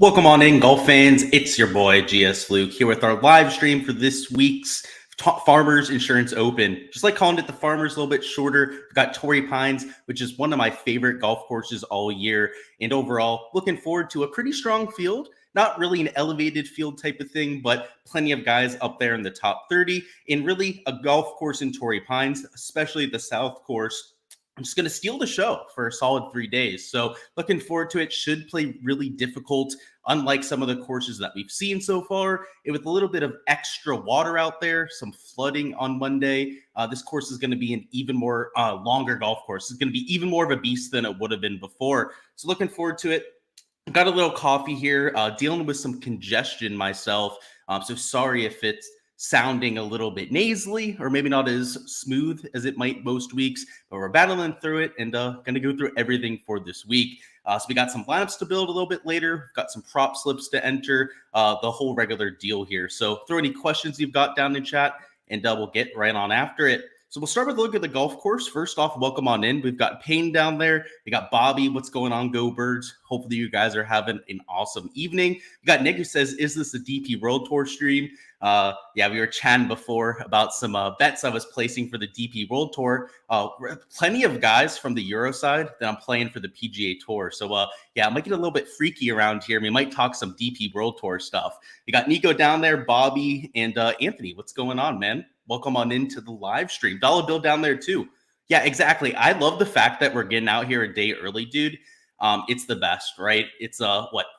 Welcome on in, golf fans. It's your boy Gsluke here with our live stream for this week's Farmers Insurance Open. Just like calling it the Farmers, a little bit shorter. We've got Torrey Pines, which is one of my favorite golf courses all year. And overall, looking forward to a pretty strong field. Not really an elevated field type of thing, but plenty of guys up there in the top 30. And really a golf course in Torrey Pines, especially the South Course. I'm just going to steal the show for a solid 3 days. So looking forward to it. Should play really difficult, unlike some of the courses that we've seen so far. And with a little bit of extra water out there, some flooding on Monday, this course is going to be an even more longer golf course. It's going to be even more of a beast than it would have been before. So looking forward to it. I've got a little coffee here, dealing with some congestion myself. So sorry if it's sounding a little bit nasally or maybe not as smooth as it might most weeks, but we're battling through it and going to go through everything for this week. So we got some lineups to build a little bit later. We've got some prop slips to enter, the whole regular deal here. So throw any questions you've got down in chat and we'll get right on after it. So we'll start with a look at the golf course. First off, welcome on in. We've got Payne down there. We got Bobby. What's going on, Go Birds? Hopefully you guys are having an awesome evening. We got Nick who says, is this a DP World Tour stream? Yeah, we were chatting before about some bets I was placing for the DP World Tour. Plenty of guys from the Euro side that I'm playing for the PGA Tour. So yeah, I might get a little bit freaky around here. We might talk some DP World Tour stuff. We got Nico down there, Bobby, and Anthony. What's going on, man? Welcome on into the live stream. Dollar Bill down there too. Yeah, exactly. I love the fact that we're getting out here a day early, dude. It's the best, right? It's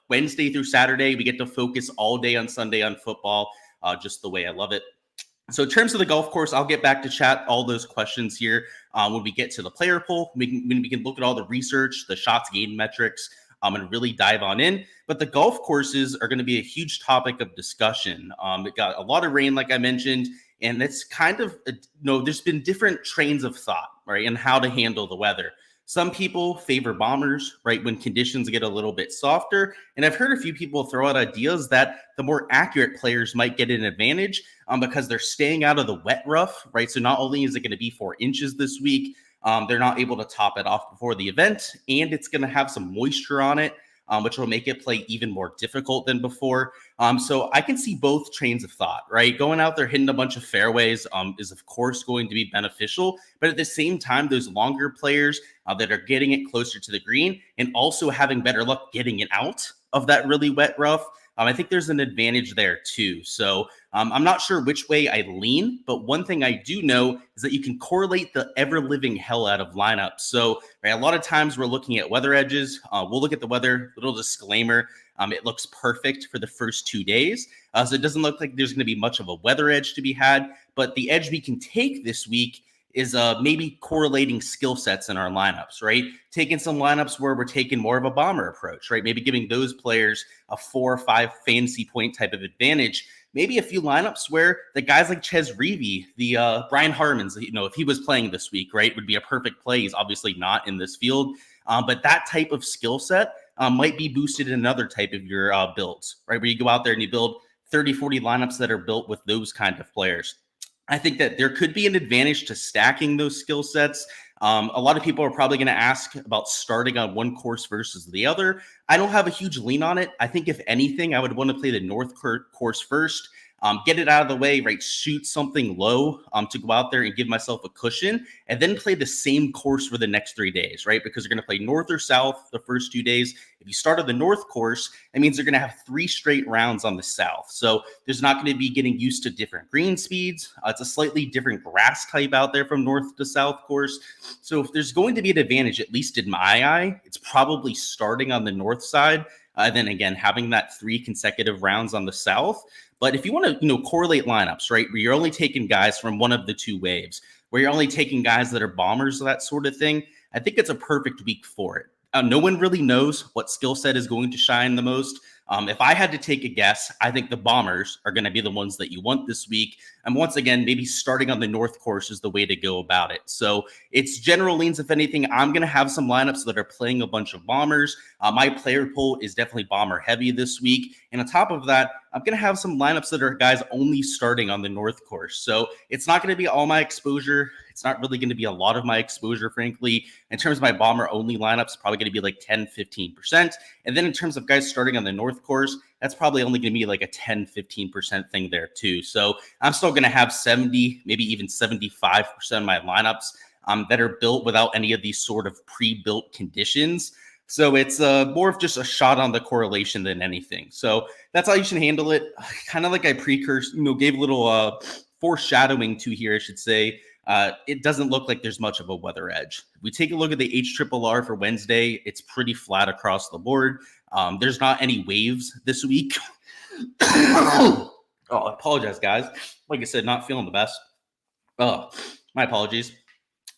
Wednesday through Saturday. We get to focus all day on Sunday on football, just the way I love it. So in terms of the golf course, I'll get back to chat all those questions here when we get to the player poll. When we can look at all the research, the shots gained metrics, and really dive on in. But the golf courses are going to be a huge topic of discussion. It got a lot of rain, like I mentioned. And it's kind of, there's been different trains of thought, right, and how to handle the weather. Some people favor bombers, right, when conditions get a little bit softer. And I've heard a few people throw out ideas that the more accurate players might get an advantage because they're staying out of the wet rough, right? So not only is it going to be 4 inches this week, they're not able to top it off before the event, and it's going to have some moisture on it, which will make it play even more difficult than before. So I can see both trains of thought, right? Going out there, hitting a bunch of fairways is, of course, going to be beneficial. But at the same time, those longer players that are getting it closer to the green and also having better luck getting it out of that really wet rough, I think there's an advantage there too. So I'm not sure which way I lean, but one thing I do know is that you can correlate the ever-living hell out of lineups. So right, a lot of times we're looking at weather edges. We'll look at the weather, little disclaimer. It looks perfect for the first 2 days. So it doesn't look like there's going to be much of a weather edge to be had, but the edge we can take this week is maybe correlating skill sets in our lineups, right? Taking some lineups where we're taking more of a bomber approach, right? Maybe giving those players a 4 or 5 fantasy point type of advantage. Maybe a few lineups where the guys like Ches Reavie, the Brian Harmons, if he was playing this week, right, would be a perfect play. He's obviously not in this field, but that type of skill set might be boosted in another type of your builds, right? Where you go out there and you build 30, 40 lineups that are built with those kind of players. I think that there could be an advantage to stacking those skill sets. A lot of people are probably going to ask about starting on one course versus the other. I don't have a huge lean on it. I think if anything, I would want to play the North course first, get it out of the way, right? Shoot something low to go out there and give myself a cushion, and then play the same course for the next 3 days, right? Because you're going to play North or South the first 2 days. If you start on the North course, that means you're going to have 3 straight rounds on the South. So there's not going to be getting used to different green speeds. It's a slightly different grass type out there from North to South course. So if there's going to be an advantage, at least in my eye, it's probably starting on the North side. Then again, having that 3 consecutive rounds on the South. But if you want to, correlate lineups, right, where you're only taking guys from one of the 2 waves, where you're only taking guys that are bombers, that sort of thing, I think it's a perfect week for it. No one really knows what skill set is going to shine the most. If I had to take a guess, I think the bombers are going to be the ones that you want this week. And once again, maybe starting on the North course is the way to go about it. So it's general leans. If anything, I'm going to have some lineups that are playing a bunch of bombers. My player pool is definitely bomber heavy this week. And on top of that, I'm going to have some lineups that are guys only starting on the North course. So it's not going to be all my exposure. It's not really going to be a lot of my exposure, frankly. In terms of my bomber only lineups, probably going to be like 10-15%. And then in terms of guys starting on the North course, that's probably only going to be like a 10-15% thing there too. So I'm still going to have 70, maybe even 75% of my lineups that are built without any of these sort of pre-built conditions. So it's more of just a shot on the correlation than anything. So that's how you should handle it. Kind of like I gave a little foreshadowing to here, I should say. It doesn't look like there's much of a weather edge. If we take a look at the HRRR for Wednesday, it's pretty flat across the board. There's not any waves this week. I apologize, guys. Like I said, not feeling the best. Oh, my apologies.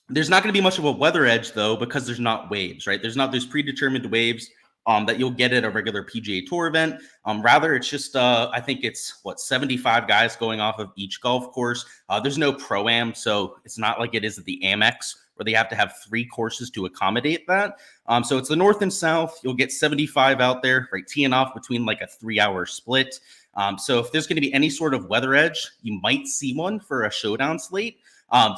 There's not going to be much of a weather edge, though, because there's not waves, right? There's predetermined waves that you'll get at a regular PGA Tour event. Rather, it's just, I think it's, 75 guys going off of each golf course. There's no Pro-Am, so it's not like it is at the Amex, where they have to have 3 courses to accommodate that. So it's the North and South. You'll get 75 out there, right, teeing off between like a 3-hour split. So if there's going to be any sort of weather edge, you might see one for a showdown slate.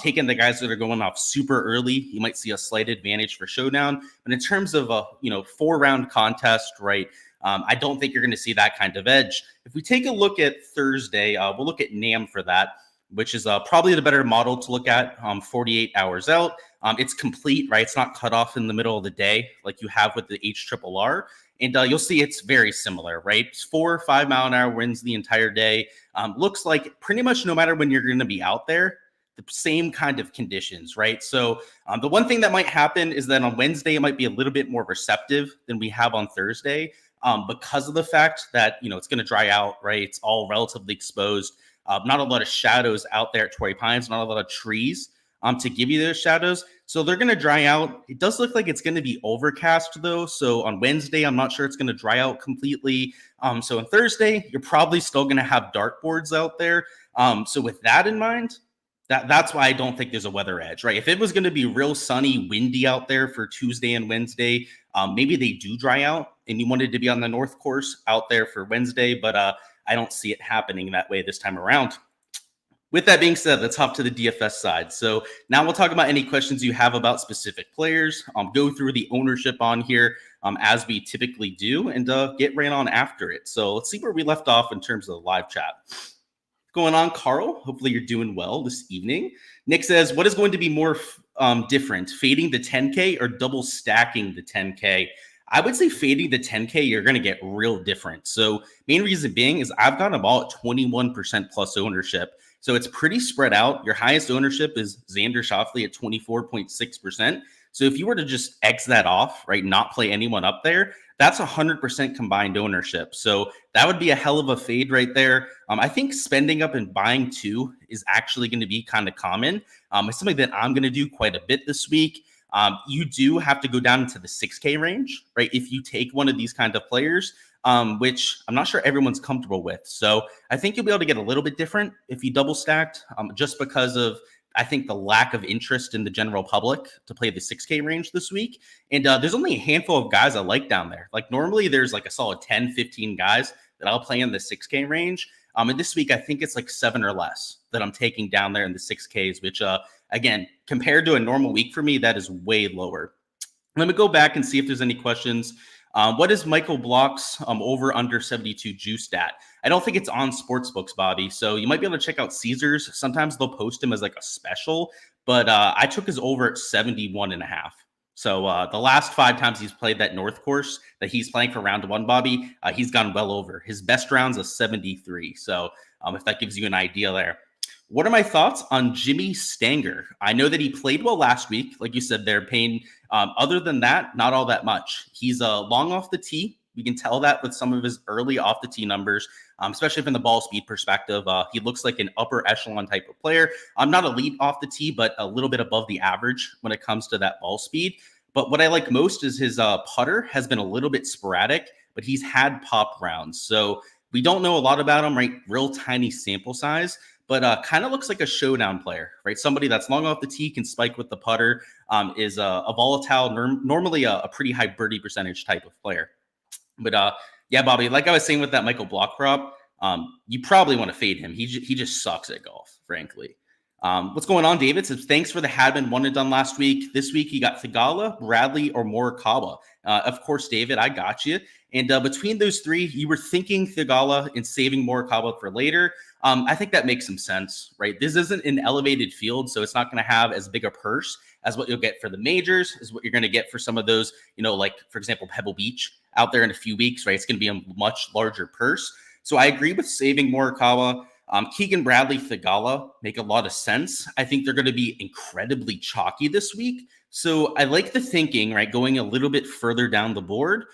Taking the guys that are going off super early, you might see a slight advantage for showdown. But in terms of a 4-round contest, right, I don't think you're going to see that kind of edge. If we take a look at Thursday, we'll look at NAM for that, which is probably the better model to look at 48 hours out. It's complete, right? It's not cut off in the middle of the day like you have with the HRRR. And you'll see it's very similar, right? It's 4 or 5 mile an hour winds the entire day. Looks like pretty much no matter when you're going to be out there, the same kind of conditions, right? So the one thing that might happen is that on Wednesday, it might be a little bit more receptive than we have on Thursday because of the fact that, it's going to dry out, right? It's all relatively exposed. Not a lot of shadows out there at Torrey Pines, not a lot of trees to give you those shadows. So they're going to dry out. It does look like it's going to be overcast, though. So on Wednesday, I'm not sure it's going to dry out completely. So on Thursday, you're probably still going to have dartboards out there. So with that in mind, that's why I don't think there's a weather edge, right? If it was going to be real sunny, windy out there for Tuesday and Wednesday, maybe they do dry out and you wanted to be on the North course out there for Wednesday, but I don't see it happening that way this time around. With that being said, let's hop to the DFS side. So now we'll talk about any questions you have about specific players, go through the ownership on here as we typically do, and get right on after it. So let's see where we left off in terms of the live chat. Going on, Carl? Hopefully you're doing well this evening. Nick says, what is going to be more different, fading the 10K or double stacking the 10K? I would say fading the 10K, you're going to get real different. So main reason being is I've got them all at 21% plus ownership. So it's pretty spread out. Your highest ownership is Xander Schauffele at 24.6%. So if you were to just X that off, right, not play anyone up there, that's 100% combined ownership. So that would be a hell of a fade right there. I think spending up and buying 2 is actually going to be kind of common. It's something that I'm going to do quite a bit this week. You do have to go down into the 6K range, right? If you take one of these kind of players, which I'm not sure everyone's comfortable with. So I think you'll be able to get a little bit different if you double stacked, just because of, I think, the lack of interest in the general public to play the 6K range this week. And there's only a handful of guys I like down there. Like normally there's like a solid 10, 15 guys that I'll play in the 6K range. And this week, I think it's like 7 or less that I'm taking down there in the 6Ks, which again, compared to a normal week for me, that is way lower. Let me go back and see if there's any questions. What is Michael Block's over under 72 juice stat? I don't think it's on Sportsbooks, Bobby. So you might be able to check out Caesars. Sometimes they'll post him as like a special, but I took his over at 71.5. So the last 5 times he's played that North course that he's playing for round 1, Bobby, he's gone well over. His best round's a 73. So if that gives you an idea there. What are my thoughts on Jimmy Stanger? I know that he played well last week. Like you said, they're paying. Other than that, not all that much. He's long off the tee. We can tell that with some of his early off the tee numbers, especially from the ball speed perspective. He looks like an upper echelon type of player. I'm not elite off the tee, but a little bit above the average when it comes to that ball speed. But what I like most is his putter has been a little bit sporadic, but he's had pop rounds. So we don't know a lot about him, right? Real tiny sample size. But kind of looks like a showdown player, right? Somebody that's long off the tee, can spike with the putter, is a volatile, normally a pretty high birdie percentage type of player. But yeah, Bobby, like I was saying with that Michael Block prop, you probably want to fade him. He just sucks at golf, frankly. What's going on, David? So thanks for the Hadman one and done last week. This week you got Thigala, Bradley, or Morikawa. Of course, David, I got you. And between those three, you were thinking Thigala and saving Morikawa for later. I think that makes some sense, right? This isn't an elevated field, so it's not going to have as big a purse as what you'll get for the majors, is what you're going to get for some of those, like, for example, Pebble Beach out there in a few weeks, right? It's going to be a much larger purse. So I agree with saving Morikawa. Keegan Bradley, Thigala make a lot of sense. I think they're going to be incredibly chalky this week. So I like the thinking, right, going a little bit further down the board.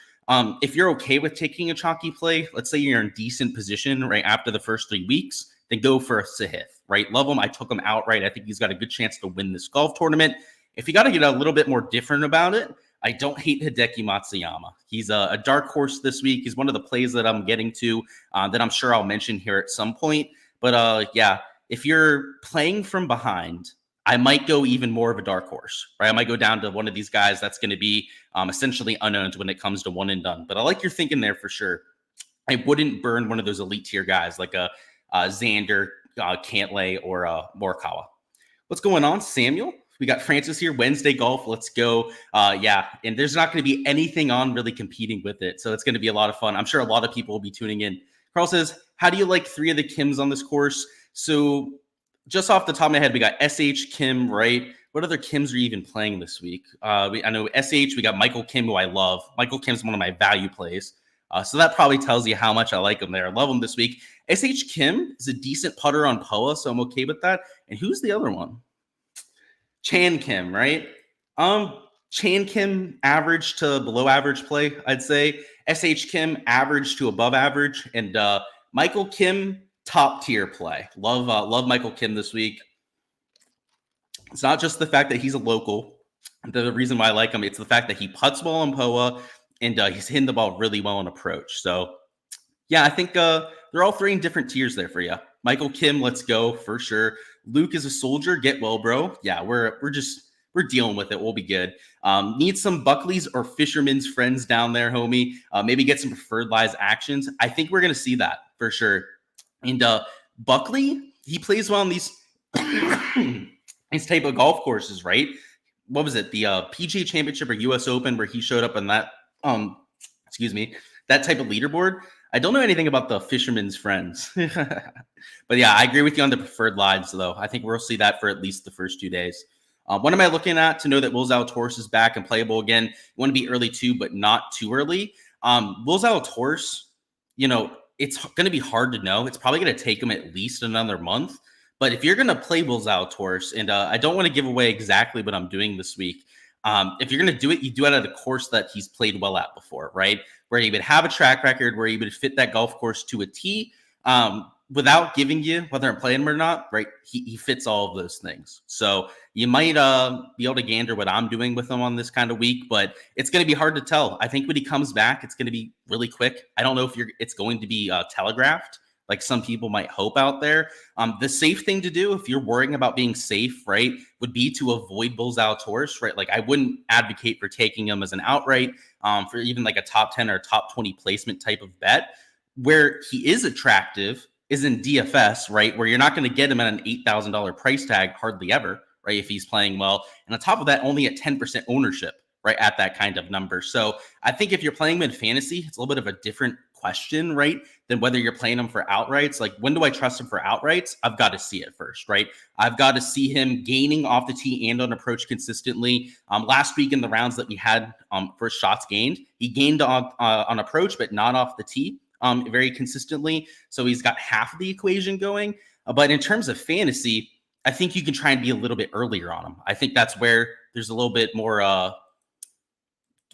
If you're okay with taking a chalky play, let's say you're in decent position right after the first 3 weeks, then go for a Sahith, right? Love him. I took him outright. I think he's got a good chance to win this golf tournament. If you got to get a little bit more different about it, I don't hate Hideki Matsuyama. He's a dark horse this week. He's one of the plays that I'm getting to that I'm sure I'll mention here at some point. But yeah, if you're playing from behind, I might go even more of a dark horse, right? I might go down to one of these guys that's going to be essentially unowned when it comes to one and done. But I like your thinking there for sure. I wouldn't burn one of those elite tier guys like a Xander, Cantlay, or Morikawa. What's going on, Samuel? We got Francis here, Wednesday golf. Let's go. Yeah, and there's not going to be anything on really competing with it. So it's going to be a lot of fun. I'm sure a lot of people will be tuning in. Carl says, how do you like 3 of the Kims on this course? So just off the top of my head, we got SH, Kim, right? What other Kims are you even playing this week? I know SH, we got Michael Kim, who I love. Michael Kim's one of my value plays. So that probably tells you how much I like him there. I love him this week. SH Kim is a decent putter on POA, so I'm okay with that. And who's the other one? Chan Kim, right? Chan Kim average to below average play, I'd say. SH Kim average to above average, and Michael Kim top tier play. Love Michael Kim this week. It's not just the fact that he's a local. The reason why I like him, it's the fact that he putts well on POA and he's hitting the ball really well on approach. So yeah, I think they're all 3 in different tiers there for you. Michael Kim, let's go for sure. Luke is a soldier. Get well, bro. Yeah, we're dealing with it. We'll be good. Need some Buckley's or Fisherman's friends down there, homie. Maybe get some preferred lies actions. I think we're going to see that for sure. And Buckley, he plays well on these these type of golf courses, right? What was it? The PGA Championship or US Open where he showed up on that, that type of leaderboard. I don't know anything about the Fisherman's friends. But yeah, I agree with you on the preferred lives, though. I think we'll see that for at least the first 2 days. What am I looking at to know that Will Zalatoris is back and playable again? You want to be early too, but not too early. Will Zalatoris, it's going to be hard to know. It's probably going to take him at least another month. But if you're going to play Will Zalatoris, and I don't want to give away exactly what I'm doing this week, if you're going to do it, you do it at a course that he's played well at before, right? Where he would have a track record, where he would fit that golf course to a T. Without giving you whether I'm playing him or not, right? He fits all of those things. So you might be able to gander what I'm doing with him on this kind of week, but it's going to be hard to tell. I think when he comes back, it's going to be really quick. I don't know if it's going to be telegraphed like some people might hope out there. The safe thing to do if you're worrying about being safe, right, would be to avoid Will Zalatoris, right? Like I wouldn't advocate for taking him as an outright for even like a top 10 or top 20 placement type of bet. Where he is attractive is in DFS, right? Where you're not going to get him at an $8,000 price tag hardly ever, right? If he's playing well. And on top of that, only at 10% ownership, right? At that kind of number. So I think if you're playing him in fantasy, it's a little bit of a different question, right? Than whether you're playing him for outrights. Like, when do I trust him for outrights? I've got to see it first, right? I've got to see him gaining off the tee and on approach consistently. Last week in the rounds that we had for shots gained, he gained on approach, but not off the tee. Very consistently. So he's got half of the equation going. But in terms of fantasy, I think you can try and be a little bit earlier on him. I think that's where there's a little bit more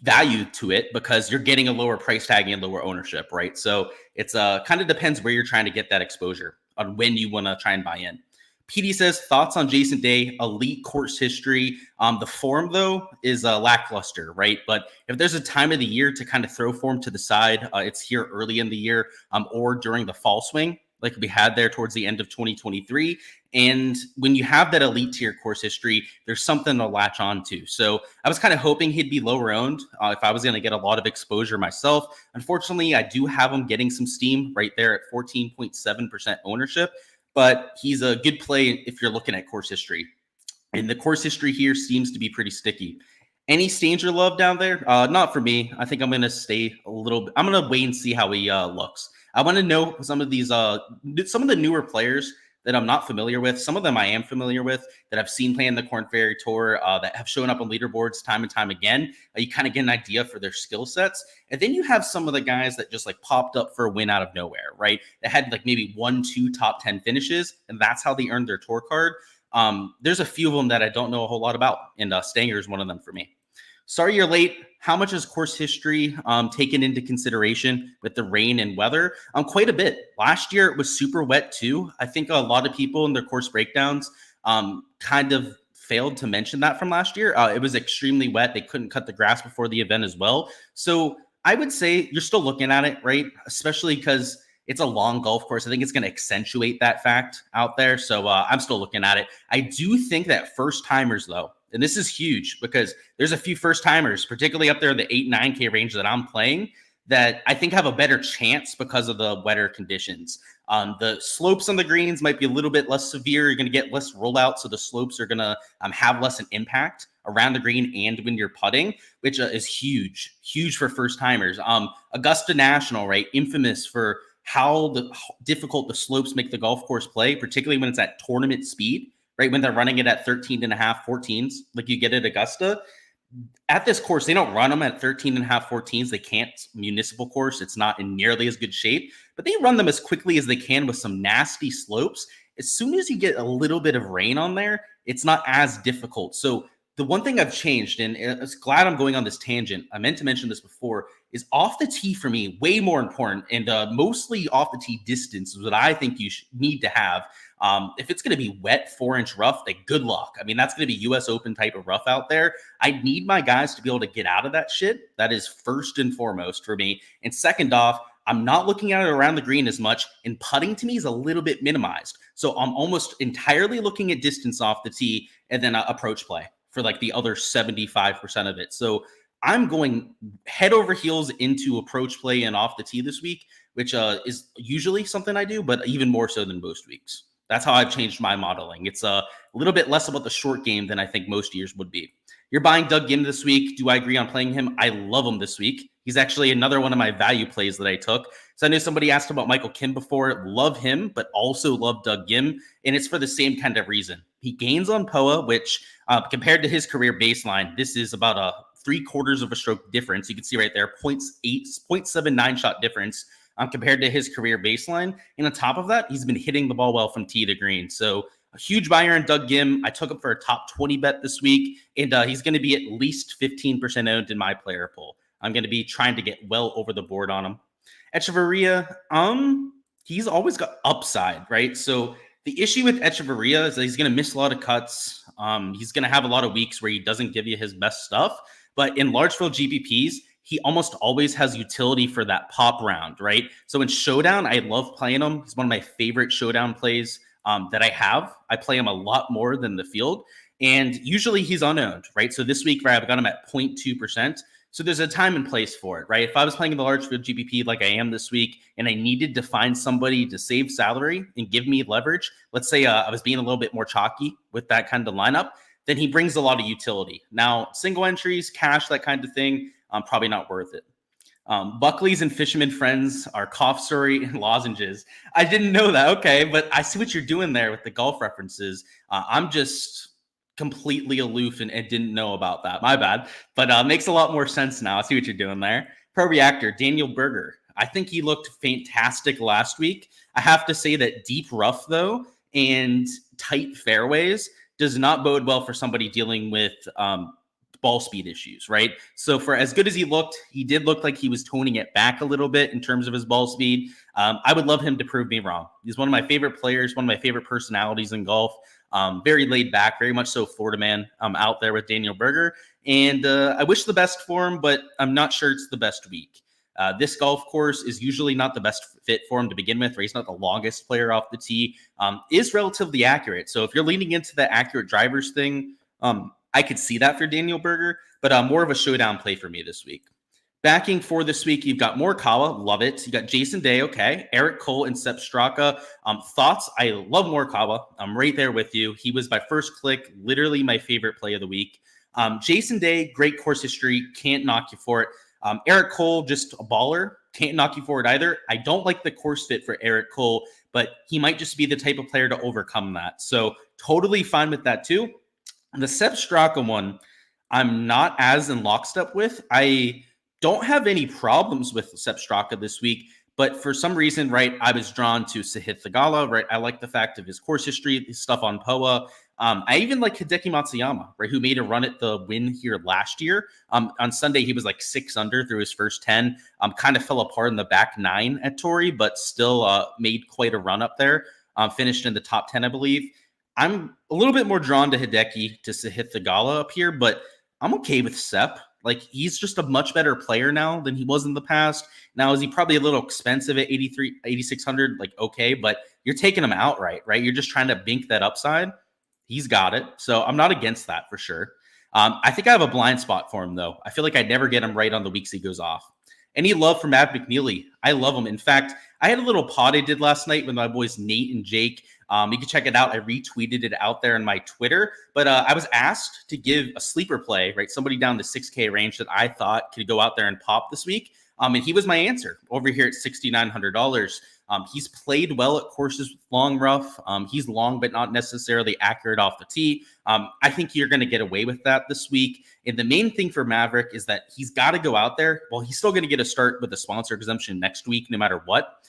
value to it because you're getting a lower price tag and lower ownership, right? So it's kind of depends where you're trying to get that exposure on when you want to try and buy in. PD says, thoughts on Jason Day, elite course history. The form, though, is lackluster, right? But if there's a time of the year to kind of throw form to the side, it's here early in the year or during the fall swing, like we had there towards the end of 2023. And when you have that elite tier course history, there's something to latch on to. So I was kind of hoping he'd be lower owned if I was going to get a lot of exposure myself. Unfortunately, I do have him getting some steam right there at 14.7% ownership. but he's a good play if you're looking at course history. And the course history here seems to be pretty sticky. Any Stanger love down there? Not for me. I think I'm going to stay a little bit. I'm going to wait and see how he looks. I want to know some of these, some of the newer players that I'm not familiar with. Some of them I am familiar with that I've seen play in the Korn Ferry Tour that have shown up on leaderboards time and time again. You kind of get an idea for their skill sets. And then you have some of the guys that just like popped up for a win out of nowhere, right? That had like maybe 1-2 top 10 finishes, and that's how they earned their tour card. There's a few of them that I don't know a whole lot about, and Stanger is one of them for me. Sorry you're late. How much is course history taken into consideration with the rain and weather? Quite a bit. Last year, it was super wet too. I think a lot of people in their course breakdowns kind of failed to mention that from last year. It was extremely wet. They couldn't cut the grass before the event as well. So I would say you're still looking at it, right? Especially because it's a long golf course. I think it's going to accentuate that fact out there. So I'm still looking at it. I do think that first timers, though, and this is huge because there's a few first timers, particularly up there in the 8-9K range that I'm playing, that I think have a better chance because of the wetter conditions. The slopes on the greens might be a little bit less severe. You're going to get less rollout, so the slopes are going to have less an impact around the green and when you're putting, which is huge for first timers. Augusta National, right? Infamous for how difficult the slopes make the golf course play, particularly when it's at tournament speed, right? When they're running it at 13.5, 14s, like you get at Augusta. At this course, they don't run them at 13.5, 14s. They can't. Municipal course, it's not in nearly as good shape, but they run them as quickly as they can with some nasty slopes. As soon as you get a little bit of rain on there, it's not as difficult. So the one thing I've changed, and I'm glad I'm going on this tangent, I meant to mention this before, is off the tee for me, way more important, and mostly off the tee distance is what I think you need to have. If it's going to be wet 4-inch rough, like good luck. I mean, that's going to be US Open type of rough out there. I need my guys to be able to get out of that shit. That is first and foremost for me. And second off, I'm not looking at it around the green as much, and putting to me is a little bit minimized. So I'm almost entirely looking at distance off the tee and then approach play for like the other 75% of it. So I'm going head over heels into approach play and off the tee this week, which is usually something I do, but even more so than most weeks. That's how I've changed my modeling. It's a little bit less about the short game than I think most years would be. You're buying Doug Gim this week. Do I agree on playing him? I love him this week. He's actually another one of my value plays that I took. So I knew somebody asked about Michael Kim before. Love him, but also love Doug Gim. And it's for the same kind of reason. He gains on POA, which compared to his career baseline, this is about a 3/4 of a stroke difference. You can see right there, 0.79 shot difference compared to his career baseline. And on top of that, he's been hitting the ball well from tee to green. So a huge buyer on Doug Gim. I took him for a top 20 bet this week, and he's going to be at least 15% owned in my player pool. I'm going to be trying to get well over the board on him. Echeverria, he's always got upside, right? So the issue with Echeverria is that he's going to miss a lot of cuts. He's going to have a lot of weeks where he doesn't give you his best stuff. But in large field GPPs, he almost always has utility for that pop round, right? So in Showdown, I love playing him. He's one of my favorite Showdown plays that I have. I play him a lot more than the field. And usually he's unowned, right? So this week, right, I've got him at 0.2%. So there's a time and place for it, right? If I was playing in the large field GPP like I am this week, and I needed to find somebody to save salary and give me leverage, let's say I was being a little bit more chalky with that kind of lineup, then he brings a lot of utility. Now, single entries, cash, that kind of thing, probably not worth it. Buckley's and Fisherman Friends are cough story and lozenges. I didn't know that. Okay, but I see what you're doing there with the golf references. I'm just completely aloof and didn't know about that. My bad. But makes a lot more sense now. I see what you're doing there. Pro Reactor, Daniel Berger. I think he looked fantastic last week. I have to say that deep rough, though, and tight fairways does not bode well for somebody dealing with ball speed issues, right? So for as good as he looked, he did look like he was toning it back a little bit in terms of his ball speed. I would love him to prove me wrong. He's one of my favorite players, one of my favorite personalities in golf. Very laid back, very much so Florida man out there with Daniel Berger. And I wish the best for him, but I'm not sure it's the best week. This golf course is usually not the best fit for him to begin with, or he's not the longest player off the tee, is relatively accurate. So if you're leaning into the accurate drivers thing, I could see that for Daniel Berger, but more of a showdown play for me this week. Backing for this week, you've got Morikawa, love it. You got Jason Day, okay. Eric Cole and Sepp Straka. Thoughts? I love Morikawa. I'm right there with you. He was my first click, literally my favorite play of the week. Jason Day, great course history, can't knock you for it. Eric Cole, just a baller, can't knock you for it either. I don't like the course fit for Eric Cole, but he might just be the type of player to overcome that. So totally fine with that too. The Sepp Straka one, I'm not as in lockstep with. I don't have any problems with Sepp Straka this week, but for some reason, right, I was drawn to Sahith Theegala, right? I like the fact of his course history, his stuff on POA. I even like Hideki Matsuyama, right, who made a run at the win here last year. On Sunday, he was like 6 under through his first 10. Kind of fell apart in the back 9 at Torrey, but still made quite a run up there. Finished in the top 10, I believe. I'm a little bit more drawn to Hideki to Sahith Theegala up here, but I'm okay with Sepp. Like, he's just a much better player now than he was in the past. Now, is he probably a little expensive at 8,600? Like, okay, but you're taking him outright, right? You're just trying to bink that upside. He's got it. So I'm not against that for sure. I think I have a blind spot for him, though. I feel like I never get him right on the weeks he goes off. Any love for Matt McNeely? I love him. In fact, I had a little pod I did last night with my boys Nate and Jake. You can check it out. I retweeted it out there on my Twitter. But I was asked to give a sleeper play, right? Somebody down the 6K range that I thought could go out there and pop this week. And he was my answer over here at $6,900. He's played well at courses with long rough. He's long, but not necessarily accurate off the tee. I think you're going to get away with that this week. And the main thing for Maverick is that he's got to go out there. Well, he's still going to get a start with the sponsor exemption next week, no matter what.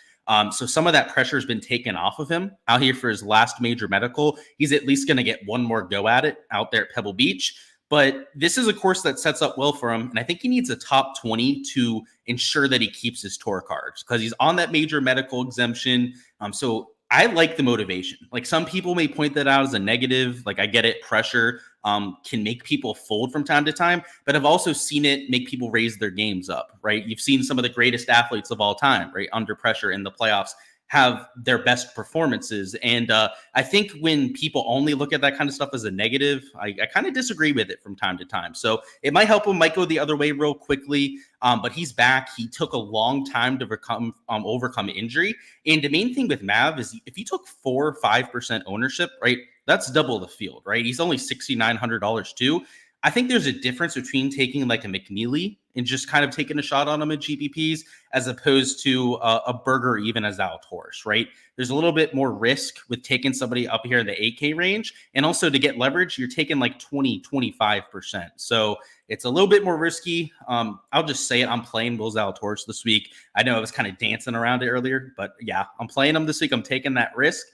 So some of that pressure has been taken off of him out here for his last major medical. He's at least going to get one more go at it out there at Pebble Beach. But this is a course that sets up well for him. And I think he needs a top 20 to ensure that he keeps his tour cards because he's on that major medical exemption. So I like the motivation. Like, some people may point that out as a negative. Like, I get it. Pressure can make people fold from time to time, but I've also seen it make people raise their games up, right? You've seen some of the greatest athletes of all time, right, under pressure in the playoffs have their best performances. And I think when people only look at that kind of stuff as a negative, I kind of disagree with it from time to time. So it might help him, might go the other way real quickly, but he's back. He took a long time to overcome injury. And the main thing with Mav is if he took 4 or 5% ownership, right, that's double the field, right? He's only $6,900 too. I think there's a difference between taking like a McNeely and just kind of taking a shot on him at GPPs as opposed to a Berger, even as Zalatoris, right? There's a little bit more risk with taking somebody up here in the 8K range. And also to get leverage, you're taking like 20-25%. So it's a little bit more risky. I'll just say it. I'm playing Will Zalatoris this week. I know I was kind of dancing around it earlier, but yeah, I'm playing him this week. I'm taking that risk.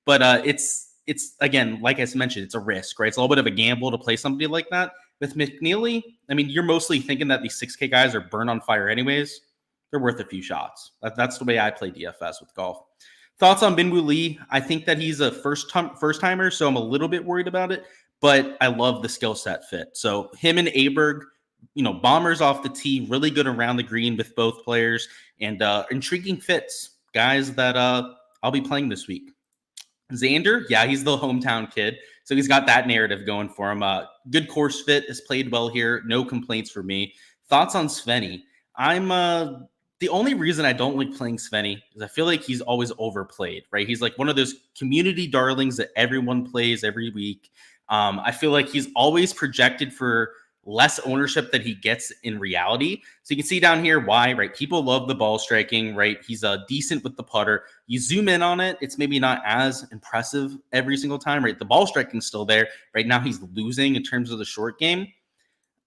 But it's again, like I mentioned, it's a risk, right? It's a little bit of a gamble to play somebody like that. With McNeely, I mean, you're mostly thinking that these 6K guys are burned on fire anyways. They're worth a few shots. That's the way I play DFS with golf. Thoughts on Binwoo Lee? I think that he's a first-timer, so I'm a little bit worried about it, but I love the skill set fit. So him and Aberg, bombers off the tee, really good around the green with both players, and intriguing fits. Guys that I'll be playing this week. Xander, yeah, he's the hometown kid, so he's got that narrative going for him. Good course fit, has played well here, no complaints for me. Thoughts on Svenny? I'm the only reason I don't like playing Svenny is I feel like he's always overplayed, right? He's like one of those community darlings that everyone plays every week. I feel like he's always projected for less ownership than he gets in reality. So you can see down here why, right? People love the ball striking, right? He's decent with the putter. You zoom in on it, it's maybe not as impressive every single time, right? The ball striking's still there. Right now he's losing in terms of the short game.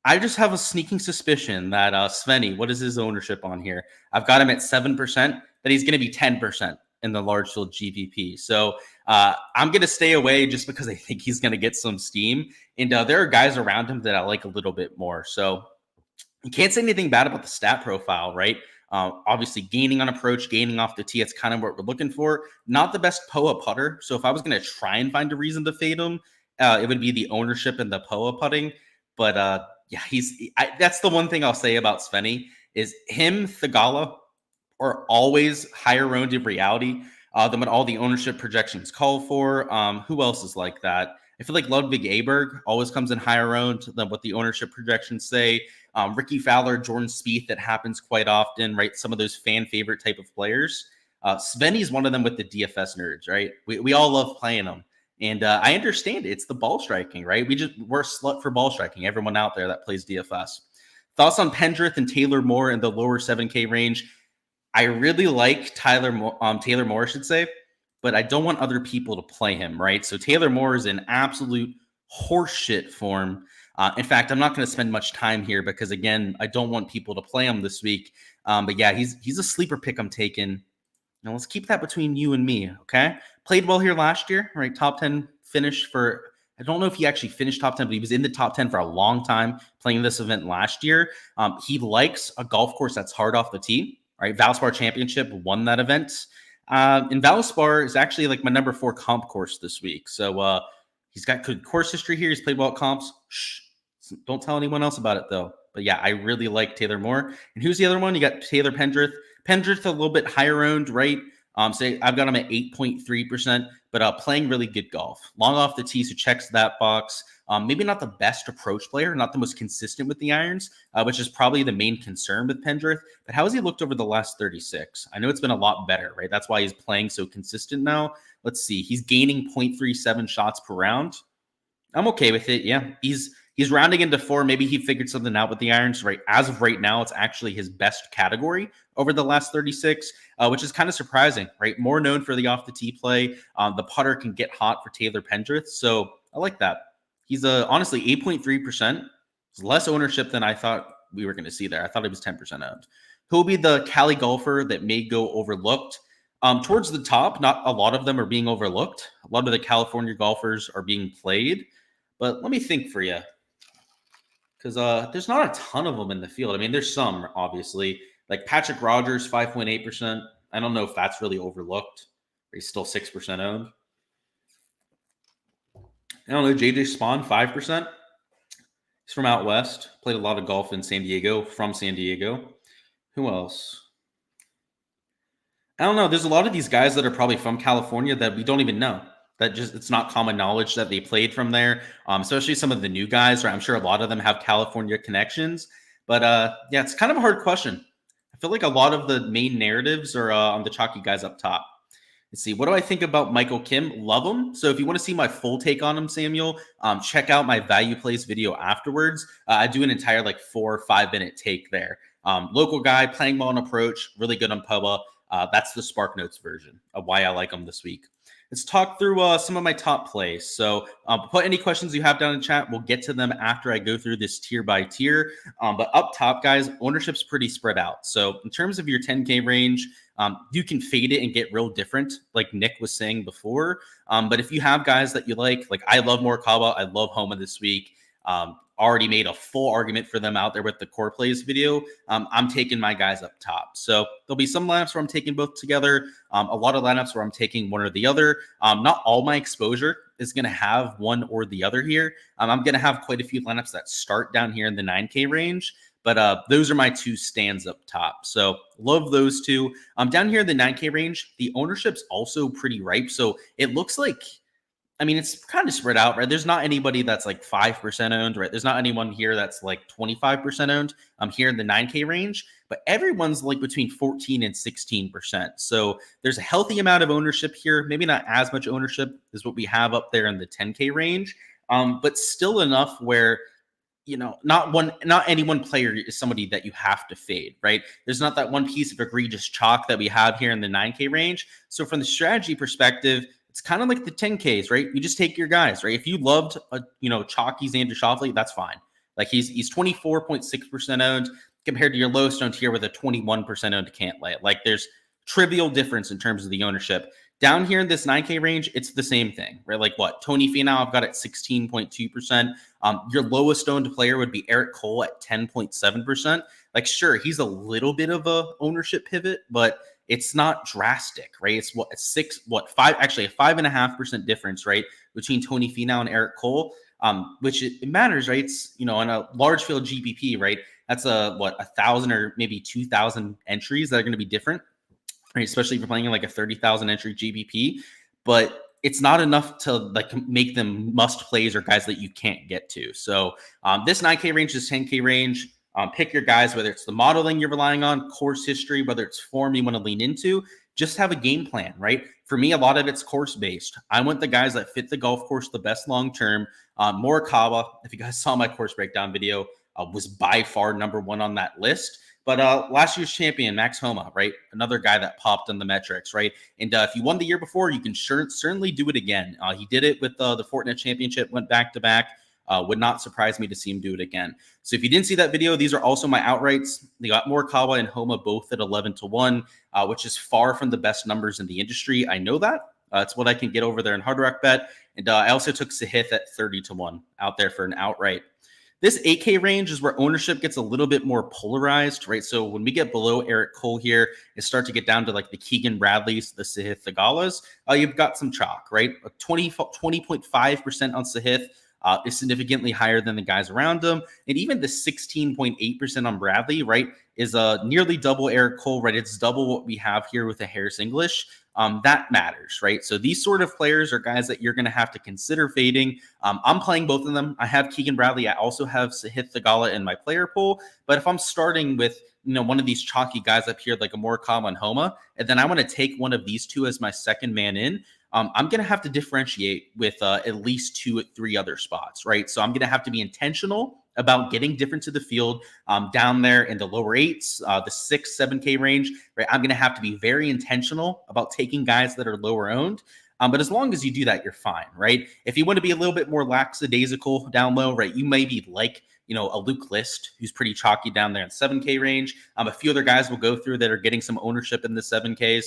I just have a sneaking suspicion that Svenny, what is his ownership on here? I've got him at 7%, that he's going to be 10% in the large field GPP. So I'm going to stay away just because I think he's going to get some steam. And there are guys around him that I like a little bit more. So you can't say anything bad about the stat profile, right? Obviously, gaining on approach, gaining off the tee, it's kind of what we're looking for. Not the best POA putter. So if I was going to try and find a reason to fade him, it would be the ownership and the POA putting. But yeah, that's the one thing I'll say about Svenny is him, Theegala, are always higher owned in reality than what all the ownership projections call for. Who else is like that? I feel like Ludwig Aberg always comes in higher owned than what the ownership projections say. Ricky Fowler, Jordan Spieth, that happens quite often, right? Some of those fan favorite type of players. Svenny's one of them with the DFS nerds, right? We all love playing them. And I understand it. It's the ball striking, right? We're a slut for ball striking. Everyone out there that plays DFS. Thoughts on Pendrith and Taylor Moore in the lower 7K range? I really like Taylor Moore, I should say, but I don't want other people to play him, right? So Taylor Moore is in absolute horseshit form. In fact, I'm not going to spend much time here because, again, I don't want people to play him this week. But yeah, he's a sleeper pick I'm taking. Now let's keep that between you and me, okay? Played well here last year, right? Top 10 finish for, I don't know if he actually finished top 10, but he was in the top 10 for a long time playing this event last year. He likes a golf course that's hard off the tee, right? Valspar Championship won that event. And Valspar is actually like my number 4 comp course this week. So he's got good course history here. He's played well at comps. Shh, don't tell anyone else about it, though. But yeah, I really like Taylor Moore. And who's the other one? You got Taylor Pendrith. Pendrith a little bit higher owned, right? So I've got him at 8.3%, but playing really good golf. Long off the tee, so checks that box. Maybe not the best approach player, not the most consistent with the irons, which is probably the main concern with Pendrith. But how has he looked over the last 36? I know it's been a lot better, right? That's why he's playing so consistent now. Let's see. He's gaining 0.37 shots per round. I'm okay with it. Yeah, he's rounding into 4. Maybe he figured something out with the irons. Right, as of right now, it's actually his best category over the last 36, which is kind of surprising. Right, more known for the off the tee play. The putter can get hot for Taylor Pendrith, so I like that. He's honestly 8.3%. It's less ownership than I thought we were going to see there. I thought it was 10% owned. Who'll be the Cali golfer that may go overlooked? Towards the top, not a lot of them are being overlooked. A lot of the California golfers are being played. But let me think for you, because there's not a ton of them in the field. I mean, there's some, obviously. Like Patrick Rogers, 5.8%. I don't know if that's really overlooked. He's still 6% owned. I don't know, JJ Spawn, 5%. He's from out west. Played a lot of golf in San Diego, from San Diego. Who else? I don't know. There's a lot of these guys that are probably from California that we don't even know. That just, it's not common knowledge that they played from there, especially some of the new guys. Right? I'm sure a lot of them have California connections. But yeah, it's kind of a hard question. I feel like a lot of the main narratives are on the chalky guys up top. Let's see. What do I think about Michael Kim? Love him. So if you want to see my full take on him, Samuel, check out my value plays video afterwards. I do an entire like 4 or 5 minute take there. Local guy, playing well on approach, really good on Pubba. That's the Spark Notes version of why I like him this week. Let's talk through some of my top plays. So put any questions you have down in chat. We'll get to them after I go through this tier by tier. But up top, guys, ownership's pretty spread out. So in terms of your 10K range, you can fade it and get real different, like Nick was saying before. But if you have guys that you like I love Morikawa, I love Homa this week. Already made a full argument for them out there with the core plays video. I'm taking my guys up top. So there'll be some lineups where I'm taking both together. A lot of lineups where I'm taking one or the other. Not all my exposure is going to have one or the other here. I'm going to have quite a few lineups that start down here in the 9K range. But those are my 2 stands up top. So love those 2. Down here in the 9K range, the ownership's also pretty ripe. So it looks like, I mean, it's kind of spread out, right? There's not anybody that's like 5% owned, right? There's not anyone here that's like 25% owned. I'm here in the 9K range, but everyone's like between 14 and 16%. So there's a healthy amount of ownership here. Maybe not as much ownership as what we have up there in the 10K range, but still enough where, you know, not any one player is somebody that you have to fade, right? There's not that one piece of egregious chalk that we have here in the 9K range. So from the strategy perspective, it's kind of like the 10Ks, right? You just take your guys, right? If you loved, chalky Xander Schauffele, that's fine. Like he's 24.6% owned compared to your lowest owned here with a 21% owned Cantlay. Like there's trivial difference in terms of the ownership. Down here in this 9K range, it's the same thing, right? Like what? Tony Finau, I've got at 16.2%. Your lowest owned player would be Eric Cole at 10.7%. Like, sure, he's a little bit of a ownership pivot, but it's not drastic, right? It's a 5.5% difference, right, between Tony Finau and Eric Cole, which it matters, right? It's, on a large field GPP, right? That's 1,000 or maybe 2,000 entries that are going to be different, right? Especially if you're playing in like a 30,000 entry GPP. But it's not enough to like make them must plays or guys that you can't get to. So this 9K range is 10K range. Pick your guys, whether it's the modeling you're relying on, course history, whether it's form you want to lean into. Just have a game plan, right? For me, a lot of it's course based. I want the guys that fit the golf course the best long term. Morikawa, if you guys saw my course breakdown video, was by far number one on that list. But last year's champion, Max Homa, right? Another guy that popped on the metrics, right? And if you won the year before, you can certainly do it again. He did it with the Fortinet Championship, went back to back. Would not surprise me to see him do it again. So if you didn't see that video, these are also my outrights. They got Morikawa and Homa both at 11-1, which is far from the best numbers in the industry. I know that. It's what I can get over there in Hard Rock Bet. And I also took Sahith at 30-1 out there for an outright. This 8K range is where ownership gets a little bit more polarized, right? So when we get below Eric Cole here and start to get down to like the Keegan Bradleys, the Sahith Theegalas, you've got some chalk, right? 20.5% on Sahith is significantly higher than the guys around him. And even the 16.8% on Bradley, right, is nearly double Eric Cole, right? It's double what we have here with a Harris English. That matters, right? So these sort of players are guys that you're going to have to consider fading. I'm playing both of them. I have Keegan Bradley. I also have Sahith Theegala in my player pool. But if I'm starting with one of these chalky guys up here, like a Morikawa and Homa, and then I want to take one of these two as my second man in, I'm going to have to differentiate with at least 2 or 3 other spots, right? So I'm going to have to be intentional about getting different to the field down there in the lower 8s, the 6, 7K range, right? I'm going to have to be very intentional about taking guys that are lower owned. But as long as you do that, you're fine, right? If you want to be a little bit more lackadaisical down low, right, you may be like, a Luke List, who's pretty chalky down there in 7K range. A few other guys will go through that are getting some ownership in the 7Ks.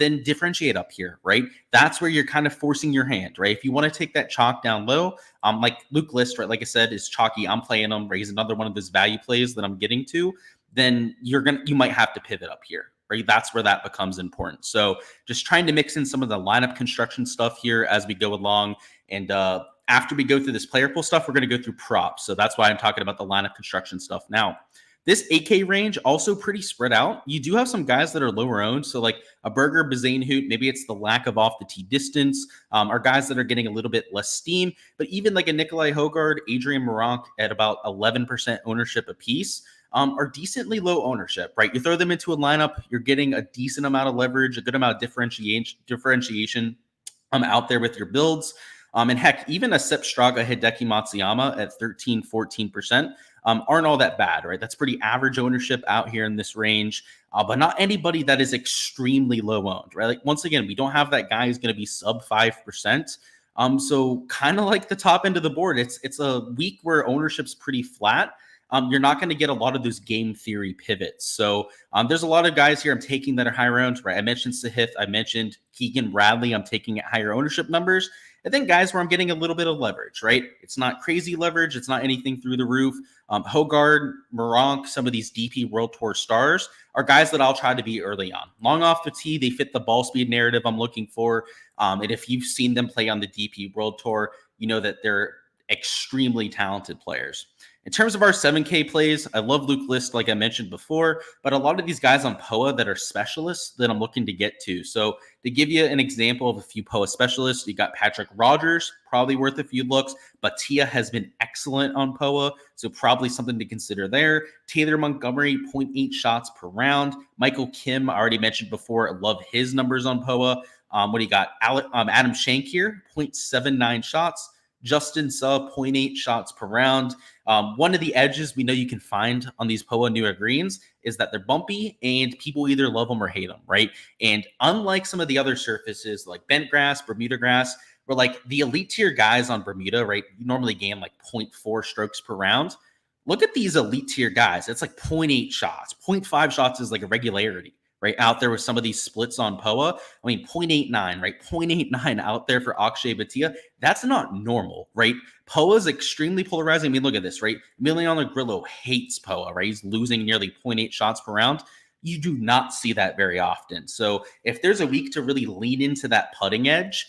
Then differentiate up here, right? That's where you're kind of forcing your hand, right? If you want to take that chalk down low, like Luke List, right, like I said, is chalky. I'm playing him, right? He's another one of those value plays that I'm getting to. Then you might have to pivot up here, right? That's where that becomes important. So just trying to mix in some of the lineup construction stuff here as we go along. And after we go through this player pool stuff, we're going to go through props. So that's why I'm talking about the lineup construction stuff now. This 8K range also pretty spread out. You do have some guys that are lower owned. So like a Berger, Bazainhout, maybe it's the lack of off the tee distance, are guys that are getting a little bit less steam. But even like a Nikolai Hogard, Adrian Meronk at about 11% ownership apiece, are decently low ownership, right? You throw them into a lineup, you're getting a decent amount of leverage, a good amount of differentiation out there with your builds. And heck, even a Sepp Straka, Hideki Matsuyama at 13-14% aren't all that bad, right? That's pretty average ownership out here in this range, but not anybody that is extremely low owned, right? Like once again, we don't have that guy who's going to be sub 5%. So kind of like the top end of the board, it's a week where ownership's pretty flat. You're not going to get a lot of those game theory pivots. So there's a lot of guys here I'm taking that are higher owned, right? I mentioned Sahith, I mentioned Keegan Bradley. I'm taking at higher ownership numbers. And then guys where I'm getting a little bit of leverage, right? It's not crazy leverage. It's not anything through the roof. Hogard, Meronk, some of these DP World Tour stars are guys that I'll try to be early on. Long off the tee, they fit the ball speed narrative I'm looking for. And if you've seen them play on the DP World Tour, you know that they're extremely talented players. In terms of our 7K plays, I love Luke List, like I mentioned before, but a lot of these guys on POA that are specialists that I'm looking to get to. So to give you an example of a few POA specialists, you got Patrick Rogers, probably worth a few looks, but Tia has been excellent on POA, so probably something to consider there. Taylor Montgomery, 0.8 shots per round. Michael Kim, I already mentioned before, I love his numbers on POA. What do you got? Adam Shank here, 0.79 shots. Justin Suh, 0.8 shots per round. One of the edges we know you can find on these POA newer greens is that they're bumpy and people either love them or hate them, right? And unlike some of the other surfaces like bent grass, Bermuda grass, where like the elite tier guys on Bermuda, right, you normally gain like 0.4 strokes per round. Look at these elite tier guys. It's like 0.8 shots. 0.5 shots is like a regularity, right? Out there with some of these splits on POA. I mean, 0.89, right? 0.89 out there for Akshay Bhatia. That's not normal, right? POA is extremely polarizing. I mean, look at this, right? Emiliano Grillo hates POA, right? He's losing nearly 0.8 shots per round. You do not see that very often. So if there's a week to really lean into that putting edge,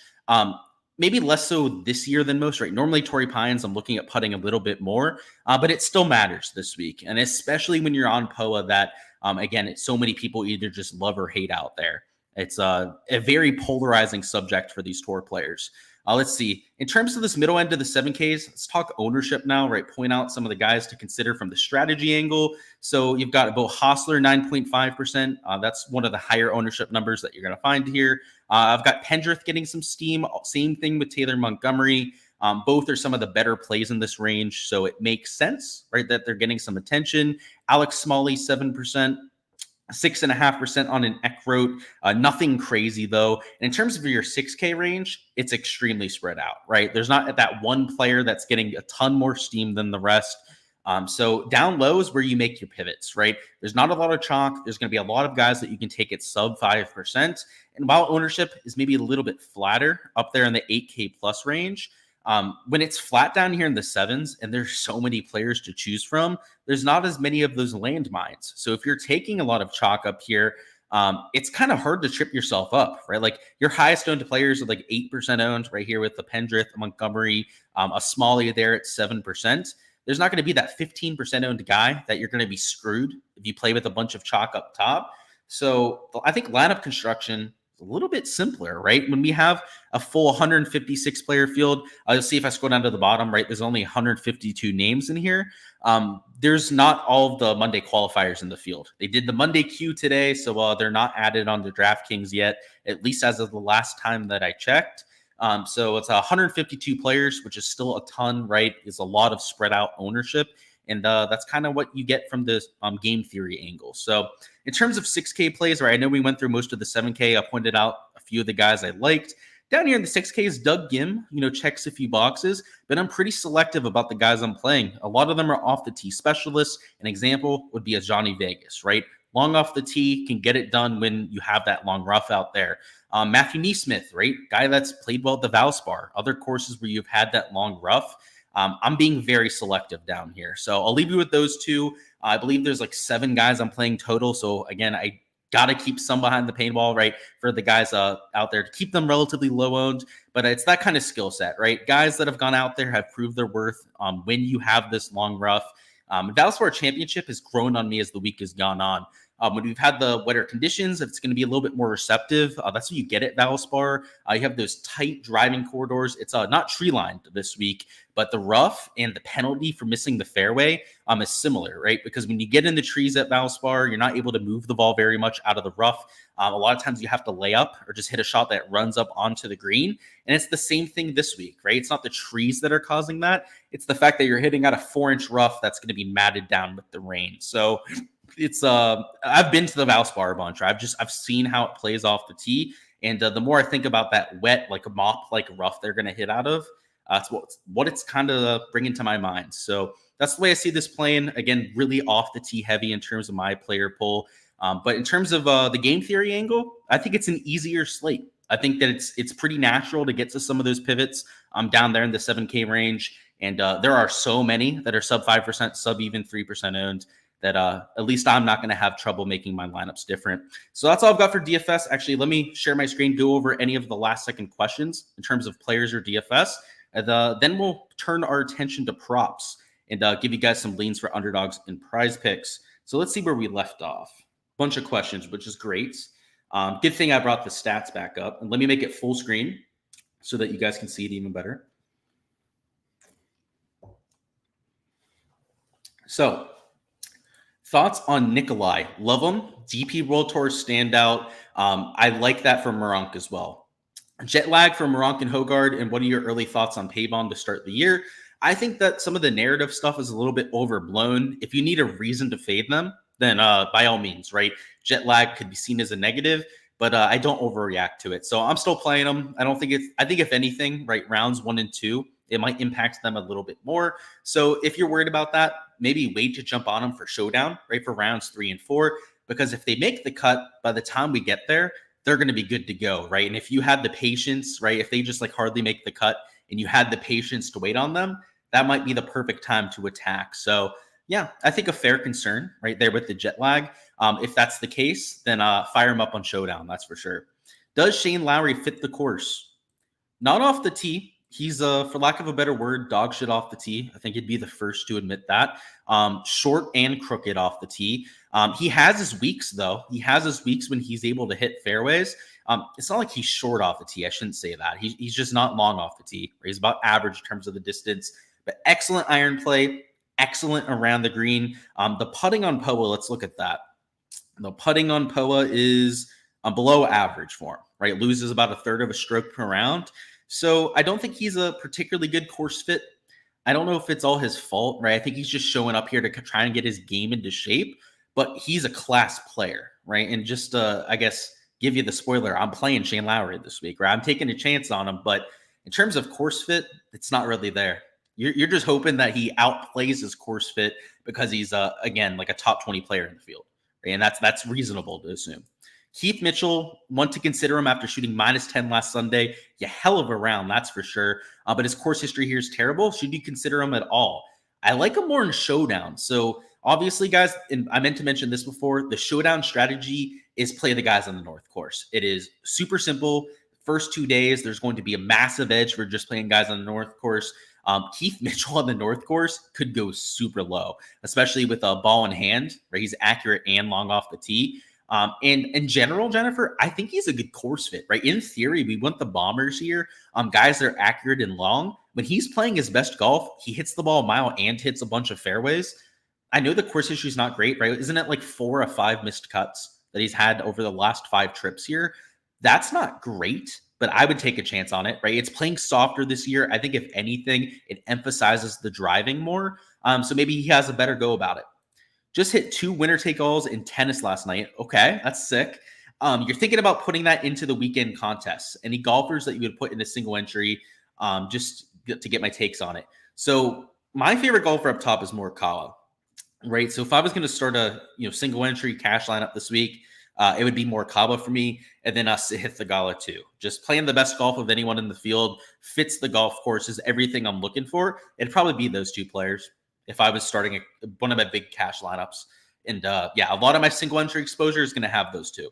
maybe less so this year than most, right? Normally, Torrey Pines, I'm looking at putting a little bit more, but it still matters this week. And especially when you're on POA that, again, it's so many people either just love or hate out there. It's a very polarizing subject for these tour players. Let's see. In terms of this middle end of the 7Ks, let's talk ownership now, right? Point out some of the guys to consider from the strategy angle. So you've got Bo Hostler, 9.5%. That's one of the higher ownership numbers that you're going to find here. I've got Pendrith getting some steam. Same thing with Taylor Montgomery. Both are some of the better plays in this range, so it makes sense, right, that they're getting some attention. Alex Smalley, 7%. 6.5% on an Eckroat. Nothing crazy though. And in terms of your 6K range, it's extremely spread out, right? There's not that one player that's getting a ton more steam than the rest. So down low is where you make your pivots, right? There's not a lot of chalk. There's going to be a lot of guys that you can take at sub 5%. And while ownership is maybe a little bit flatter up there in the 8K plus range, when it's flat down here in the 7s and there's so many players to choose from, there's not as many of those landmines. So if you're taking a lot of chalk up here, it's kind of hard to trip yourself up, right? Like your highest owned players are like 8% owned right here with the Pendrith, Montgomery, a Smalley there at 7%. There's not going to be that 15% owned guy that you're going to be screwed if you play with a bunch of chalk up top. So I think lineup construction a little bit simpler, right? When we have a full 156 player field, you'll see if I scroll down to the bottom, right, there's only 152 names in here. There's not all of the Monday qualifiers in the field. They did the Monday queue today, so they're not added on the Draftkings yet, at least as of the last time that I checked. So it's 152 players, which is still a ton, right? It's a lot of spread out ownership. And that's kind of what you get from this game theory angle. So in terms of 6K plays, right, I know we went through most of the 7K. I pointed out a few of the guys I liked. Down here in the 6Ks, Doug Gim, checks a few boxes, but I'm pretty selective about the guys I'm playing. A lot of them are off the tee specialists. An example would be a Johnny Vegas, right? Long off the tee, can get it done when you have that long rough out there. Matthew Neesmith, right? Guy that's played well at the Valspar. Other courses where you've had that long rough. I'm being very selective down here. So I'll leave you with those two. I believe there's like 7 guys I'm playing total. So again, I got to keep some behind the paintball, right, for the guys out there to keep them relatively low owned. But it's that kind of skill set, right? Guys that have gone out there have proved their worth when you have this long rough. Valspar Championship has grown on me as the week has gone on. When we've had the wetter conditions, it's going to be a little bit more receptive. That's what you get at Valspar. You have those tight driving corridors. It's not tree lined this week, but the rough and the penalty for missing the fairway is similar, right? Because when you get in the trees at Valspar, you're not able to move the ball very much out of the rough. A lot of times you have to lay up or just hit a shot that runs up onto the green. And it's the same thing this week, right? It's not the trees that are causing that. It's the fact that you're hitting out a 4-inch rough that's going to be matted down with the rain. So it's I've been to the Valspar a bunch. I've seen how it plays off the tee, and the more I think about that wet, like a mop, like rough they're going to hit out of, that's what it's kind of bringing to my mind. So that's the way I see this playing. Again, really off the tee heavy in terms of my player pool, but in terms of the game theory angle, I think it's an easier slate. I think that it's pretty natural to get to some of those pivots down there in the 7K range, and there are so many that are sub 5%, sub even 3% owned, that at least I'm not going to have trouble making my lineups different. So that's all I've got for DFS. Actually, let me share my screen, go over any of the last second questions in terms of players or DFS. And then we'll turn our attention to props and give you guys some leans for underdogs and prize picks. So let's see where we left off. Bunch of questions, which is great. Good thing I brought the stats back up. And let me make it full screen so that you guys can see it even better. So, thoughts on Nikolai? Love him. DP World Tour standout. I like that for Meronk as well. Jet lag for Meronk and Hogard. And what are your early thoughts on Pavon to start the year? I think that some of the narrative stuff is a little bit overblown. If you need a reason to fade them, then by all means, right? Jet lag could be seen as a negative, but I don't overreact to it. So I'm still playing them. I think if anything, right, rounds 1 and 2, it might impact them a little bit more. So if you're worried about that, maybe wait to jump on them for showdown, right, for rounds 3 and 4, because if they make the cut, by the time we get there, they're going to be good to go, right? And if you had the patience, right, if they just like hardly make the cut and you had the patience to wait on them, that might be the perfect time to attack. So yeah, I think a fair concern right there with the jet lag. If that's the case, then fire him up on showdown. That's for sure. Does Shane Lowry fit the course? Not off the tee. He's, for lack of a better word, dog shit off the tee. I think he'd be the first to admit that. Short and crooked off the tee. He has his weeks, though. He has his weeks when he's able to hit fairways. It's not like he's short off the tee. I shouldn't say that. He's just not long off the tee. He's about average in terms of the distance, but excellent iron play, excellent around the green. The putting on POA, let's look at that. The putting on POA is below average for him, right? It loses about a third of a stroke per round. So I don't think he's a particularly good course fit. I don't know if it's all his fault, right? I think he's just showing up here to try and get his game into shape, but he's a class player, right? And just, I guess, give you the spoiler, I'm playing Shane Lowry this week, right? I'm taking a chance on him, but in terms of course fit, it's not really there. You're just hoping that he outplays his course fit because he's, again, like a top 20 player in the field, right? And that's reasonable to assume. Keith Mitchell, want to consider him after shooting -10 last Sunday. Yeah, hell of a round, that's for sure. But his course history here is terrible. Should you consider him at all? I like him more in showdown. So obviously, guys, and I meant to mention this before, the showdown strategy is play the guys on the North Course. It is super simple. First 2 days, there's going to be a massive edge for just playing guys on the North Course. Keith Mitchell on the North Course could go super low, especially with a ball in hand, where he's accurate and long off the tee. And in general, Jennifer, I think he's a good course fit, right? In theory, we want the bombers here, guys that are accurate and long. When he's playing his best golf, he hits the ball a mile and hits a bunch of fairways. I know the course history is not great, right? Isn't it like 4 or 5 missed cuts that he's had over the last 5 trips here? That's not great, but I would take a chance on it, right? It's playing softer this year. I think if anything, it emphasizes the driving more. So maybe he has a better go about it. Just hit 2 winner-take-alls in tennis last night. Okay, that's sick. You're thinking about putting that into the weekend contests. Any golfers that you would put in a single entry, just to get my takes on it. So my favorite golfer up top is Morikawa, right? So if I was going to start a single entry cash lineup this week, it would be Morikawa for me, and then hit the Gala too. Just playing the best golf of anyone in the field, fits the golf course, is everything I'm looking for. It'd probably be those 2 players if I was starting one of my big cash lineups. And yeah, a lot of my single entry exposure is going to have those 2.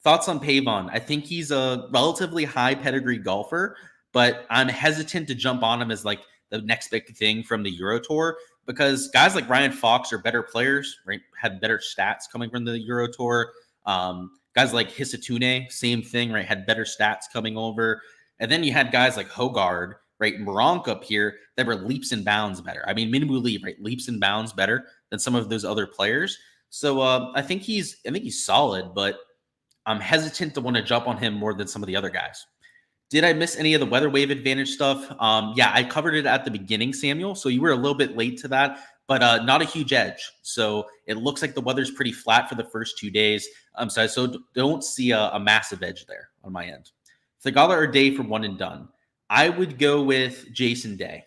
Thoughts on Pavon? I think he's a relatively high pedigree golfer, but I'm hesitant to jump on him as like the next big thing from the Euro Tour, because guys like Ryan Fox are better players, right? Had better stats coming from the Euro Tour. Guys like Hisatune, same thing, right? Had better stats coming over. And then you had guys like Hogard, right? Moronk up here that were leaps and bounds better. I mean, Minwoo Lee, right? Leaps and bounds better than some of those other players. So I think he's solid, but I'm hesitant to want to jump on him more than some of the other guys. Did I miss any of the weather wave advantage stuff? Yeah, I covered it at the beginning, Samuel. So you were a little bit late to that, but not a huge edge. So it looks like the weather's pretty flat for the first 2 days. So don't see a massive edge there on my end. Thigala or Day for one and done. I would go with Jason Day,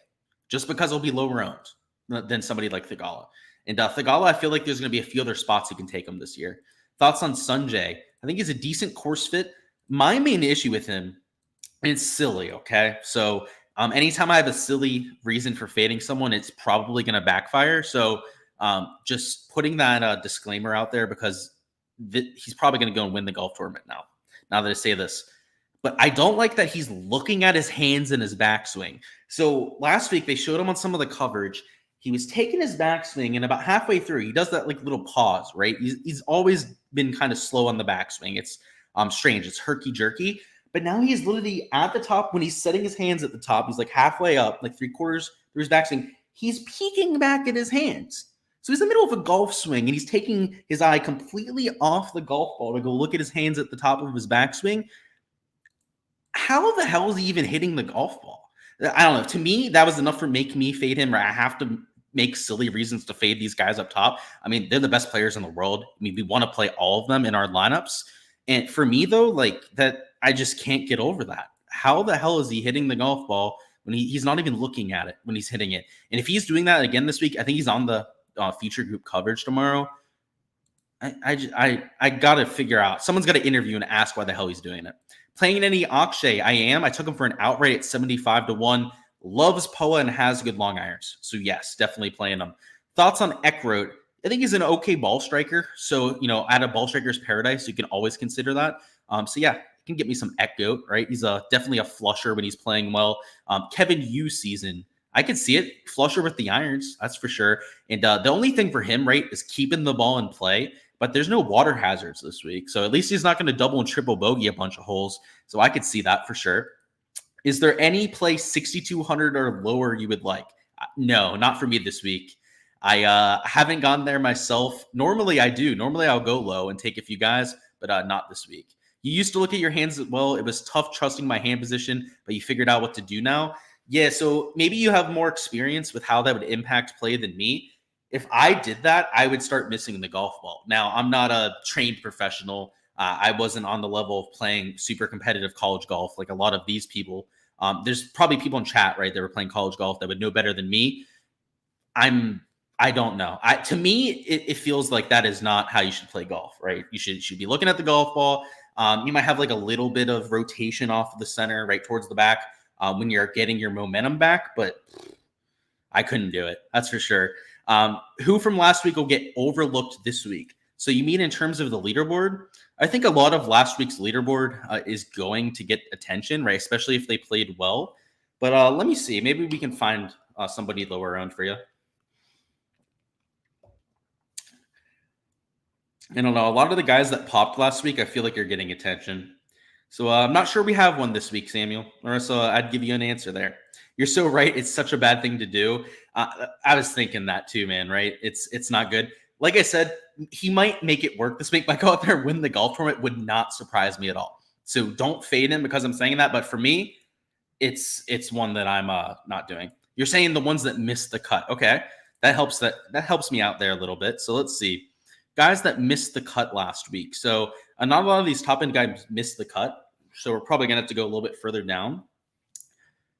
just because he'll be lower owned than somebody like Thigala. And Thigala, I feel like there's going to be a few other spots he can take him this year. Thoughts on Sunjay? I think he's a decent course fit. My main issue with him, it's silly, okay? So anytime I have a silly reason for fading someone, it's probably going to backfire. So just putting that disclaimer out there, because he's probably going to go and win the golf tournament now that I say this. But I don't like that he's looking at his hands and his backswing. So last week, they showed him on some of the coverage. He was taking his backswing, and about halfway through, he does that like little pause, right? He's always been kind of slow on the backswing. It's strange. It's herky-jerky. But now he's literally at the top. When he's setting his hands at the top, he's like halfway up, like 3/4 through his backswing. He's peeking back at his hands. So he's in the middle of a golf swing, and he's taking his eye completely off the golf ball to go look at his hands at the top of his backswing. How the hell is he even hitting the golf ball? I don't know. To me, that was enough for making me fade him, or I have to make silly reasons to fade these guys up top. I mean, they're the best players in the world. I mean, we want to play all of them in our lineups. And for me, though, like that, I just can't get over that. How the hell is he hitting the golf ball when he's not even looking at it when he's hitting it? And if he's doing that again this week, I think he's on the feature group coverage tomorrow. I got to figure out. Someone's got to interview and ask why the hell he's doing it. Playing any Akshay, I am. I took him for an outright at 75-1. Loves POA and has good long irons. So yes, definitely playing him. Thoughts on Eckroat? I think he's an okay ball striker. So, at a ball striker's paradise, you can always consider that. So yeah, can get me some Echo, right? He's definitely a flusher when he's playing well. Kevin Yu season, I could see it. Flusher with the irons, that's for sure. And the only thing for him, right, is keeping the ball in play. But there's no water hazards this week. So at least he's not going to double and triple bogey a bunch of holes. So I could see that for sure. Is there any play 6,200 or lower you would like? No, not for me this week. I haven't gone there myself. Normally I do. Normally I'll go low and take a few guys, but not this week. You used to look at your hands as well. It was tough trusting my hand position, but you figured out what to do now. Yeah, so maybe you have more experience with how that would impact play than me. If I did that, I would start missing the golf ball. Now, I'm not a trained professional. I wasn't on the level of playing super competitive college golf like a lot of these people. There's probably people in chat, right, that were playing college golf that would know better than me. I don't know. To me, it feels like that is not how you should play golf, right? You should be looking at the golf ball. You might have like a little bit of rotation off of the center, right towards the back when you're getting your momentum back, but I couldn't do it. That's for sure. Who from last week will get overlooked this week? So you mean in terms of the leaderboard? I think a lot of last week's leaderboard is going to get attention, right? Especially if they played well. But let me see. Maybe we can find somebody lower around for you. I don't know. A lot of the guys that popped last week, I feel like you're getting attention. So I'm not sure we have one this week, Samuel, or so I'd give you an answer there. You're so right. It's such a bad thing to do. I was thinking that too, man, right? It's not good. Like I said, he might make it work this week. Might go out there and win the golf tournament. Would not surprise me at all. So don't fade him because I'm saying that. But for me, it's one that I'm not doing. You're saying the ones that missed the cut. Okay, that helps me out there a little bit. So let's see. Guys that missed the cut last week. So not a lot of these top end guys missed the cut. So we're probably going to have to go a little bit further down.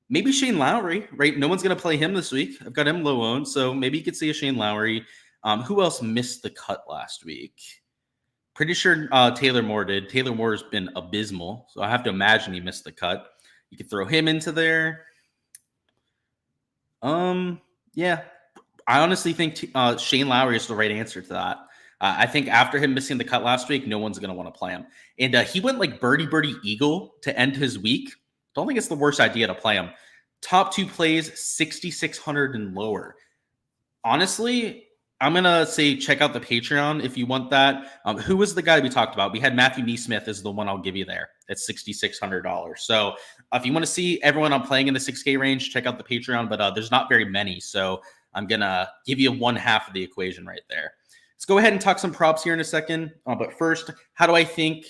Maybe Shane Lowry, right? No one's going to play him this week. I've got him low owned. So maybe you could see a Shane Lowry. Who else missed the cut last week? Pretty sure Taylor Moore did. Taylor Moore has been abysmal. So I have to imagine he missed the cut. You could throw him into there. Yeah. I honestly think Shane Lowry is the right answer to that. I think after him missing the cut last week, no one's going to want to play him. And he went like birdie eagle to end his week. Don't think it's the worst idea to play him. Top two plays, 6,600 and lower. Honestly, I'm going to say check out the Patreon if you want that. Who was the guy we talked about? We had Matthew Neesmith is the one I'll give you there. It's $6,600. So if you want to see everyone I'm playing in the 6K range, check out the Patreon. But there's not very many. So I'm going to give you one half of the equation right there. Let's go ahead and talk some props here in a second. But first, how do I think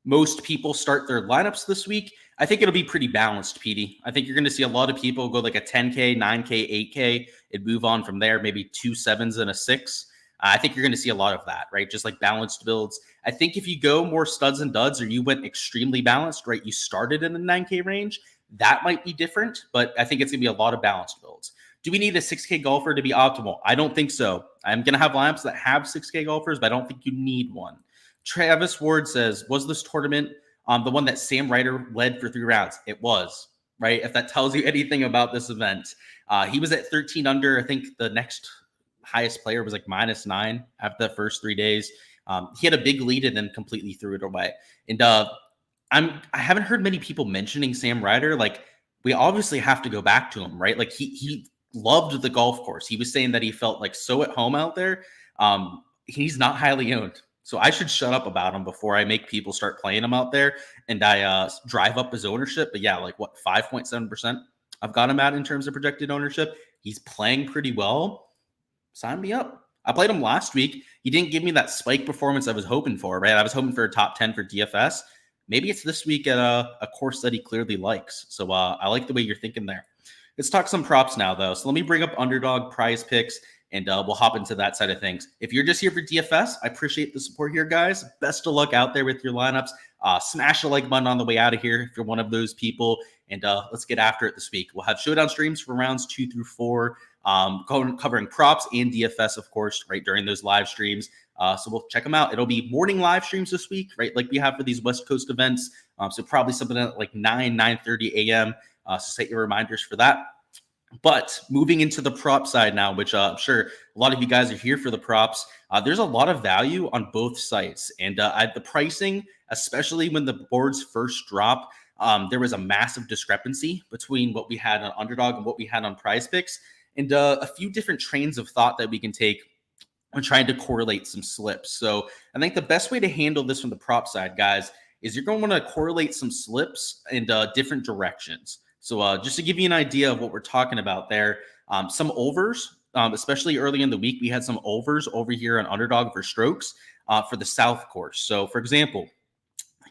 most people start their lineups this week? I think it'll be pretty balanced, Petey. I think you're going to see a lot of people go like a 10K, 9K, 8K, and move on from there, maybe 2 7s and a 6. I think you're going to see a lot of that, right? Just like balanced builds. I think if you go more studs and duds or you went extremely balanced, right? You started in the 9K range, that might be different, but I think it's going to be a lot of balanced builds. Do we need a 6K golfer to be optimal? I don't think so. I'm going to have lineups that have 6K golfers, but I don't think you need one. Travis Ward says, was this tournament the one that Sam Ryder led for 3 rounds? It was, right? If that tells you anything about this event. He was at 13 under. I think the next highest player was like -9 after the first 3 days. He had a big lead and then completely threw it away. And I haven't heard many people mentioning Sam Ryder. Like, we obviously have to go back to him, right? Like, he loved the golf course. He was saying that he felt like so at home out there. He's not highly owned. So I should shut up about him before I make people start playing him out there and I drive up his ownership. But yeah, like what, 5.7% I've got him at in terms of projected ownership. He's playing pretty well. Sign me up. I played him last week. He didn't give me that spike performance I was hoping for, right? I was hoping for a top 10 for DFS. Maybe it's this week at a course that he clearly likes. So I like the way you're thinking there. Let's talk some props now, though. So let me bring up Underdog Prize Picks, and we'll hop into that side of things. If you're just here for DFS, I appreciate the support here, guys. Best of luck out there with your lineups. Smash the like button on the way out of here if you're one of those people, and let's get after it this week. We'll have showdown streams for rounds 2 through 4, covering props and DFS, of course, right during those live streams. So we'll check them out. It'll be morning live streams this week, right, like we have for these West Coast events. So probably something at like 9:30 a.m. So set your reminders for that. But moving into the prop side now, which I'm sure a lot of you guys are here for the props, there's a lot of value on both sites. And the pricing, especially when the boards first drop, there was a massive discrepancy between what we had on Underdog and what we had on Prize Picks, and a few different trains of thought that we can take when trying to correlate some slips. So I think the best way to handle this from the prop side, guys, is you're going to want to correlate some slips in different directions. So just to give you an idea of what we're talking about there, some overs, especially early in the week, we had some overs over here on Underdog for strokes for the South course. So for example,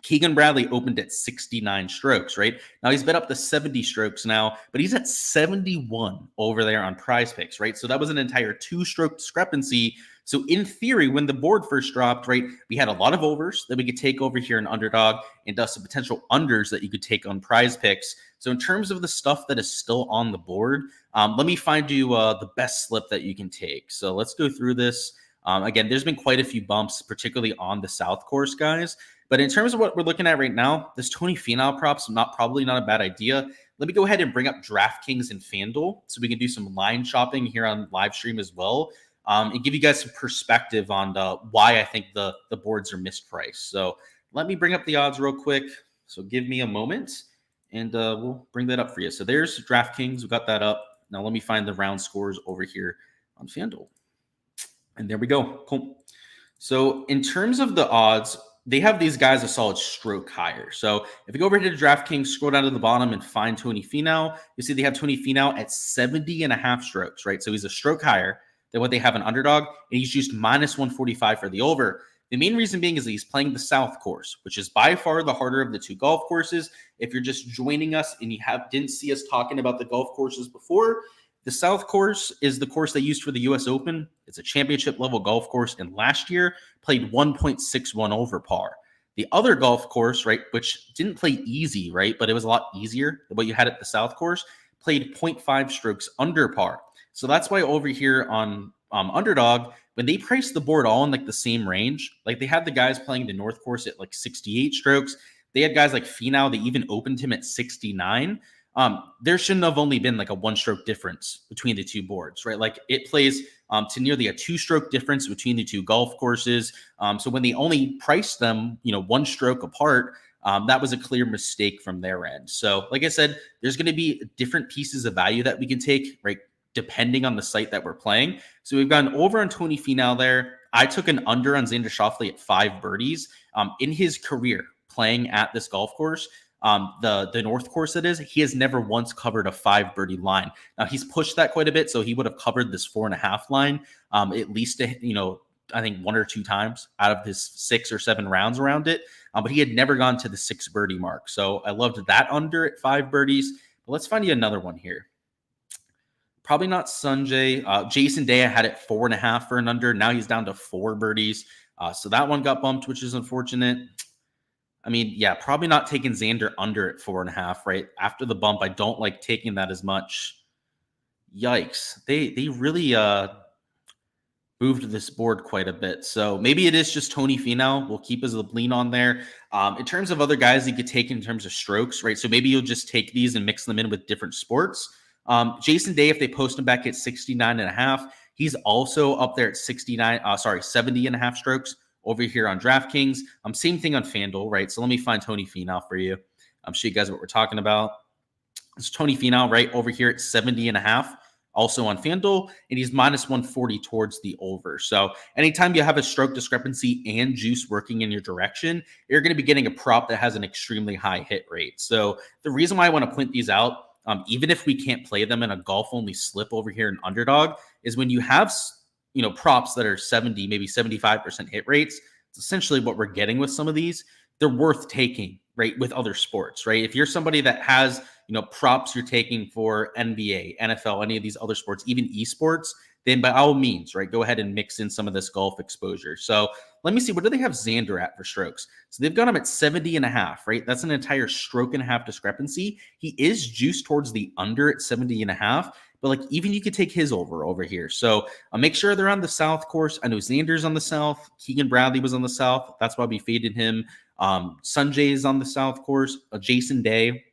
Keegan Bradley opened at 69 strokes, right? Now he's been up to 70 strokes now, but he's at 71 over there on Prize Picks, right? So that was an entire 2-stroke discrepancy. So in theory, when the board first dropped, right, we had a lot of overs that we could take over here in Underdog and some potential unders that you could take on Prize Picks. So in terms of the stuff that is still on the board, let me find you the best slip that you can take. So let's go through this. Again, there's been quite a few bumps, particularly on the South course, guys. But in terms of what we're looking at right now, this Tony Finau prop's probably not a bad idea. Let me go ahead and bring up Draftkings and Fanduel so we can do some line shopping here on live stream as well, and give you guys some perspective on why I think the boards are mispriced. So let me bring up the odds real quick. So give me a moment, and we'll bring that up for you. So there's Draftkings. We got that up. Now let me find the round scores over here on Fanduel. And there we go. Cool. So in terms of the odds, they have these guys a solid stroke higher. So if you go over here to DraftKings, scroll down to the bottom and find Tony Finau, you see they have Tony Finau at 70.5 strokes, right? So he's a stroke higher than what they have an Underdog, and he's just minus 145 for the over. The main reason being is that he's playing the South course, which is by far the harder of the two golf courses. If you're just joining us and you didn't see us talking about the golf courses before, the South course is the course they used for the U.S. Open. It's a championship level golf course, and last year played 1.61 over par. The other golf course, right, which didn't play easy, right, but it was a lot easier than what you had at the South course, played 0.5 strokes under par. So that's why over here on Underdog, when they priced the board all in like the same range, like they had the guys playing the North course at like 68 strokes. They had guys like Finau, they even opened him at 69. There shouldn't have only been like a 1-stroke difference between the two boards, right? Like it plays to nearly a 2-stroke difference between the two golf courses. So when they only priced them, 1 stroke apart, that was a clear mistake from their end. So like I said, there's going to be different pieces of value that we can take, right, depending on the site that we're playing. So we've gone over on Tony Finau there. I took an under on Xander Schauffele at 5 birdies in his career playing at this golf course. The North course it is, he has never once covered a 5 birdie line. Now he's pushed that quite a bit, so he would have covered this 4.5 line at least, I think 1 or 2 times out of his 6 or 7 rounds around it. But he had never gone to the 6 birdie mark. So I loved that under at 5 birdies. But let's find you another one here. Probably not Sanjay. Jason Day, I had it 4.5 for an under. Now he's down to 4 birdies. So that one got bumped, which is unfortunate. I mean, yeah, probably not taking Xander under at 4.5, right? After the bump, I don't like taking that as much. Yikes. They really moved this board quite a bit. So maybe it is just Tony Finau. We'll keep his lean on there. In terms of other guys you could take in terms of strokes, right? So maybe you'll just take these and mix them in with different sports. Jason Day, if they post him back at 69.5, he's also up there at 70.5 strokes over here on DraftKings. Same thing on FanDuel, right? So let me find Tony Finau for you. Show you guys what we're talking about. It's Tony Finau right over here at 70.5, also on FanDuel, and he's minus 140 towards the over. So anytime you have a stroke discrepancy and juice working in your direction, you're going to be getting a prop that has an extremely high hit rate. So the reason why I want to point these out, even if we can't play them in a golf-only slip over here in Underdog, is when you have props that are 70, maybe 75% hit rates. It's essentially what we're getting with some of these. They're worth taking, right, with other sports, right? If you're somebody that has, props you're taking for NBA, NFL, any of these other sports, even esports, then by all means, right, go ahead and mix in some of this golf exposure. So let me see, what do they have Xander at for strokes? So they've got him at 70.5, right? That's an entire 1.5 discrepancy. He is juiced towards the under at 70.5. But like even you could take his over here. So make sure they're on the South course. I know Xander's on the South. Keegan Bradley was on the South. That's why we faded him. Sanjay's on the South course. Jason Day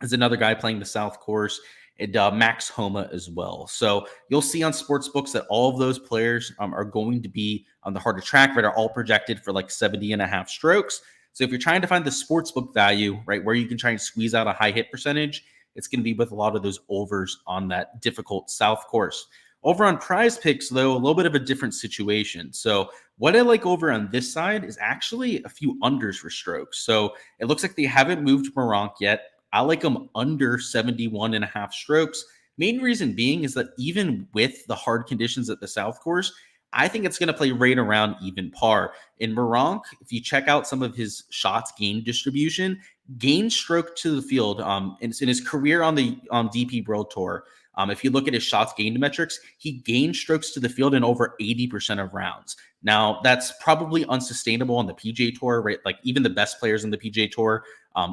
is another guy playing the South course. and Max Homa as well. So you'll see on sports books that all of those players are going to be on the harder track, right? Are all projected for like 70.5 strokes. So if you're trying to find the sports book value, right, where you can try and squeeze out a high hit percentage, it's going to be with a lot of those overs on that difficult South course. Over on Prize Picks, though, a little bit of a different situation. So what I like over on this side is actually a few unders for strokes. So it looks like they haven't moved Meronk yet. I like them under 71.5 strokes. Main reason being is that even with the hard conditions at the South course, I think it's going to play right around even par. In Meronk, if you check out some of his shots gain distribution, gain stroke to the field, in his career on the DP World Tour, if you look at his shots gained metrics, he gained strokes to the field in over 80% of rounds. Now, that's probably unsustainable on the PGA Tour, right? Like even the best players on the PGA Tour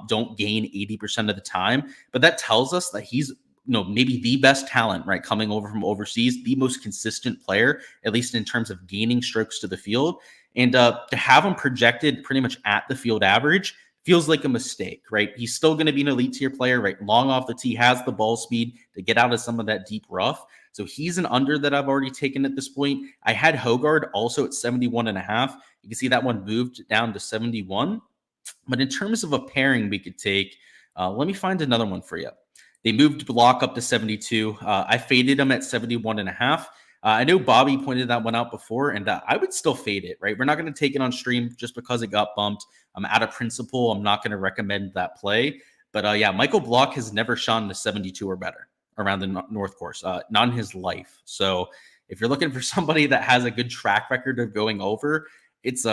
don't gain 80% of the time. But that tells us that he's maybe the best talent, right? Coming over from overseas, the most consistent player, at least in terms of gaining strokes to the field. And to have him projected pretty much at the field average feels like a mistake, right? He's still going to be an elite tier player, right? Long off the tee, has the ball speed to get out of some of that deep rough. So he's an under that I've already taken at this point. I had Hogard also at 71.5. You can see that one moved down to 71. But in terms of a pairing we could take, let me find another one for you. They moved Block up to 72. I faded him at 71.5. I know Bobby pointed that one out before, and I would still fade it, right? We're not going to take it on stream just because it got bumped. I'm out of principle. I'm not going to recommend that play. But yeah, Michael Block has never shot to 72 or better around the North Course, not in his life. So if you're looking for somebody that has a good track record of going over, it's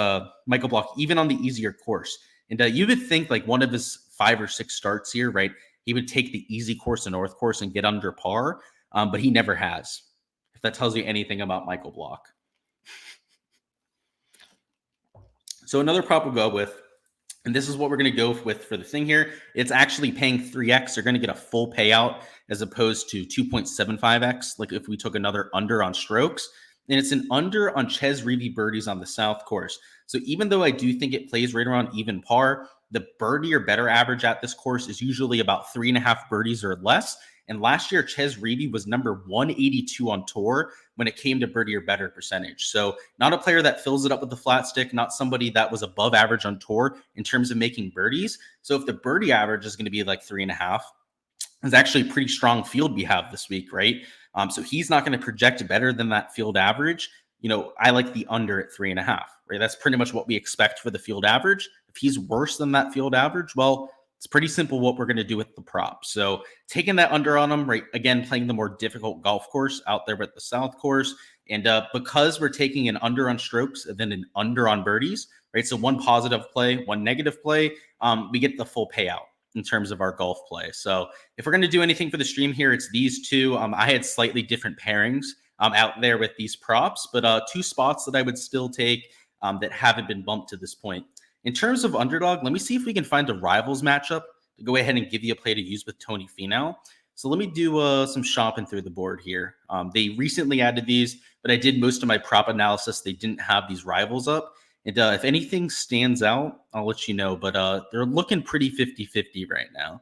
Michael Block, even on the easier course. And you would think like one of his 5 or 6 starts here, right? He would take the easy course, the North Course, and get under par, but he never has. If that tells you anything about Michael Block. So another prop we'll go with, and this is what we're going to go with for the thing here. It's actually paying 3x. They're going to get a full payout as opposed to 2.75x, like if we took another under on strokes. And it's an under on Ches Reavie birdies on the South course. So even though I do think it plays right around even par, the birdie or better average at this course is usually about 3.5 birdies or less. And last year, Ches Reavie was number 182 on tour when it came to birdie or better percentage. So not a player that fills it up with the flat stick, not somebody that was above average on tour in terms of making birdies. So if the birdie average is going to be like 3.5, it's actually a pretty strong field we have this week, right? So he's not going to project better than that field average. I like the under at 3.5, right? That's pretty much what we expect for the field average. If he's worse than that field average, well, it's pretty simple what we're going to do with the prop. So taking that under on him, right? Again, playing the more difficult golf course out there at the South course. And because we're taking an under on strokes and then an under on birdies, right? So one positive play, one negative play, we get the full payout in terms of our golf play. So if we're going to do anything for the stream here, it's these two. I had slightly different pairings out there with these props, but 2 spots that I would still take that haven't been bumped to this point. In terms of underdog, let me see if we can find a rivals matchup to go ahead and give you a play to use with Tony Finau. So let me do some shopping through the board here. They recently added these, but I did most of my prop analysis. They didn't have these rivals up. And if anything stands out, I'll let you know. But they're looking pretty 50-50 right now.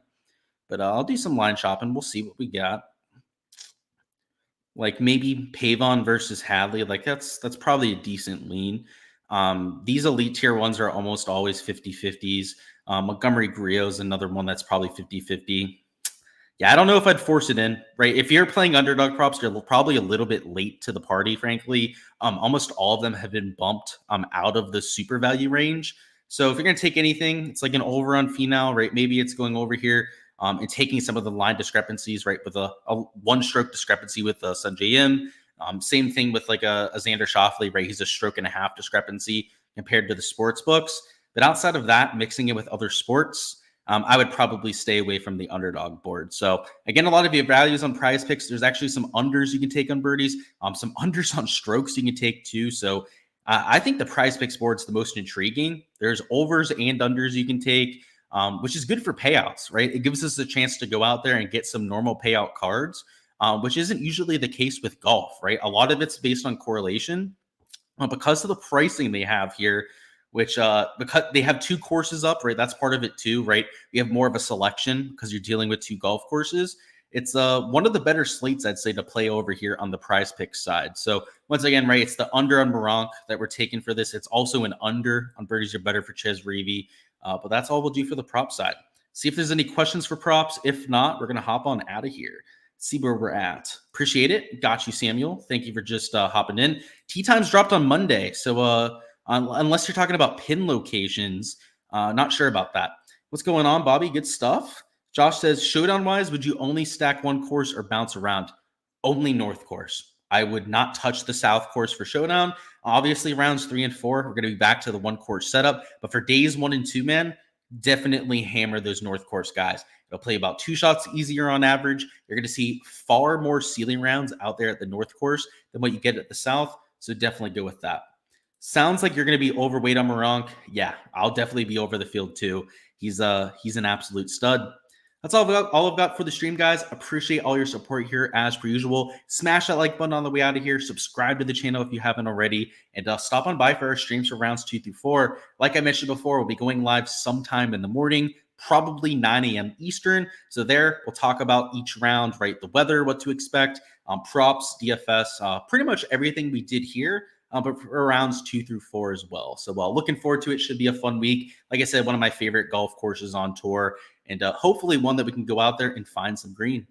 But I'll do some line shopping. We'll see what we got. Like maybe Pavon versus Hadley. Like that's probably a decent lean. These elite tier ones are almost always 50-50s. Montgomery Griot is another one that's probably 50-50. Yeah, I don't know if I'd force it in, right? If you're playing underdog props, you're probably a little bit late to the party, frankly. Almost all of them have been bumped out of the super value range. So if you're going to take anything, it's like an over on Finau, right? Maybe it's going over here and taking some of the line discrepancies, right? With a one-stroke discrepancy with Sungjae Im. Same thing with like a Xander Schauffele, right? He's a stroke and a half discrepancy compared to the sports books. But outside of that, mixing it with other sports, I would probably stay away from the underdog board. So again, a lot of your values on Prize Picks. There's actually some unders you can take on birdies, some unders on strokes you can take too. So I think the Prize Picks board's the most intriguing. There's overs and unders you can take, which is good for payouts, right? It gives us a chance to go out there and get some normal payout cards, which isn't usually the case with golf, right? A lot of it's based on correlation. Because of the pricing they have here, which because they have 2 courses up, right? That's part of it too, right? You have more of a selection because you're dealing with 2 golf courses. it's one of the better slates, I'd say, to play over here on the Prize Picks side. So once again, right, it's the under on Moronk that we're taking for this. It's also an under on Birdies Are Better for Ches Reavie. But that's all we'll do for the prop side. See if there's any questions for props. If not, we're going to hop on out of here. See where we're at. Appreciate it. Got you, Samuel. Thank you for just hopping in. Tee times dropped on Monday. So unless you're talking about pin locations, not sure about that. What's going on, Bobby? Good stuff. Josh says, showdown-wise, would you only stack one course or bounce around? Only North course. I would not touch the South course for showdown. Obviously, rounds 3 and 4, we're going to be back to the one course setup. But for days 1 and 2, man, definitely hammer those North course guys. It'll play about 2 shots easier on average. You're going to see far more ceiling rounds out there at the North course than what you get at the South. So definitely go with that. Sounds like you're going to be overweight on Moronk. Yeah, I'll definitely be over the field too. He's an absolute stud. That's all I've got for the stream, guys. Appreciate all your support here as per usual. Smash that like button on the way out of here. Subscribe to the channel if you haven't already. And stop on by for our streams for rounds 2 through 4. Like I mentioned before, we'll be going live sometime in the morning, probably 9 a.m. Eastern. So there, we'll talk about each round, right? The weather, what to expect, props, DFS, pretty much everything we did here. But for rounds 2 through 4 as well. So looking forward to it. Should be a fun week. Like I said, one of my favorite golf courses on tour. And hopefully one that we can go out there and find some green.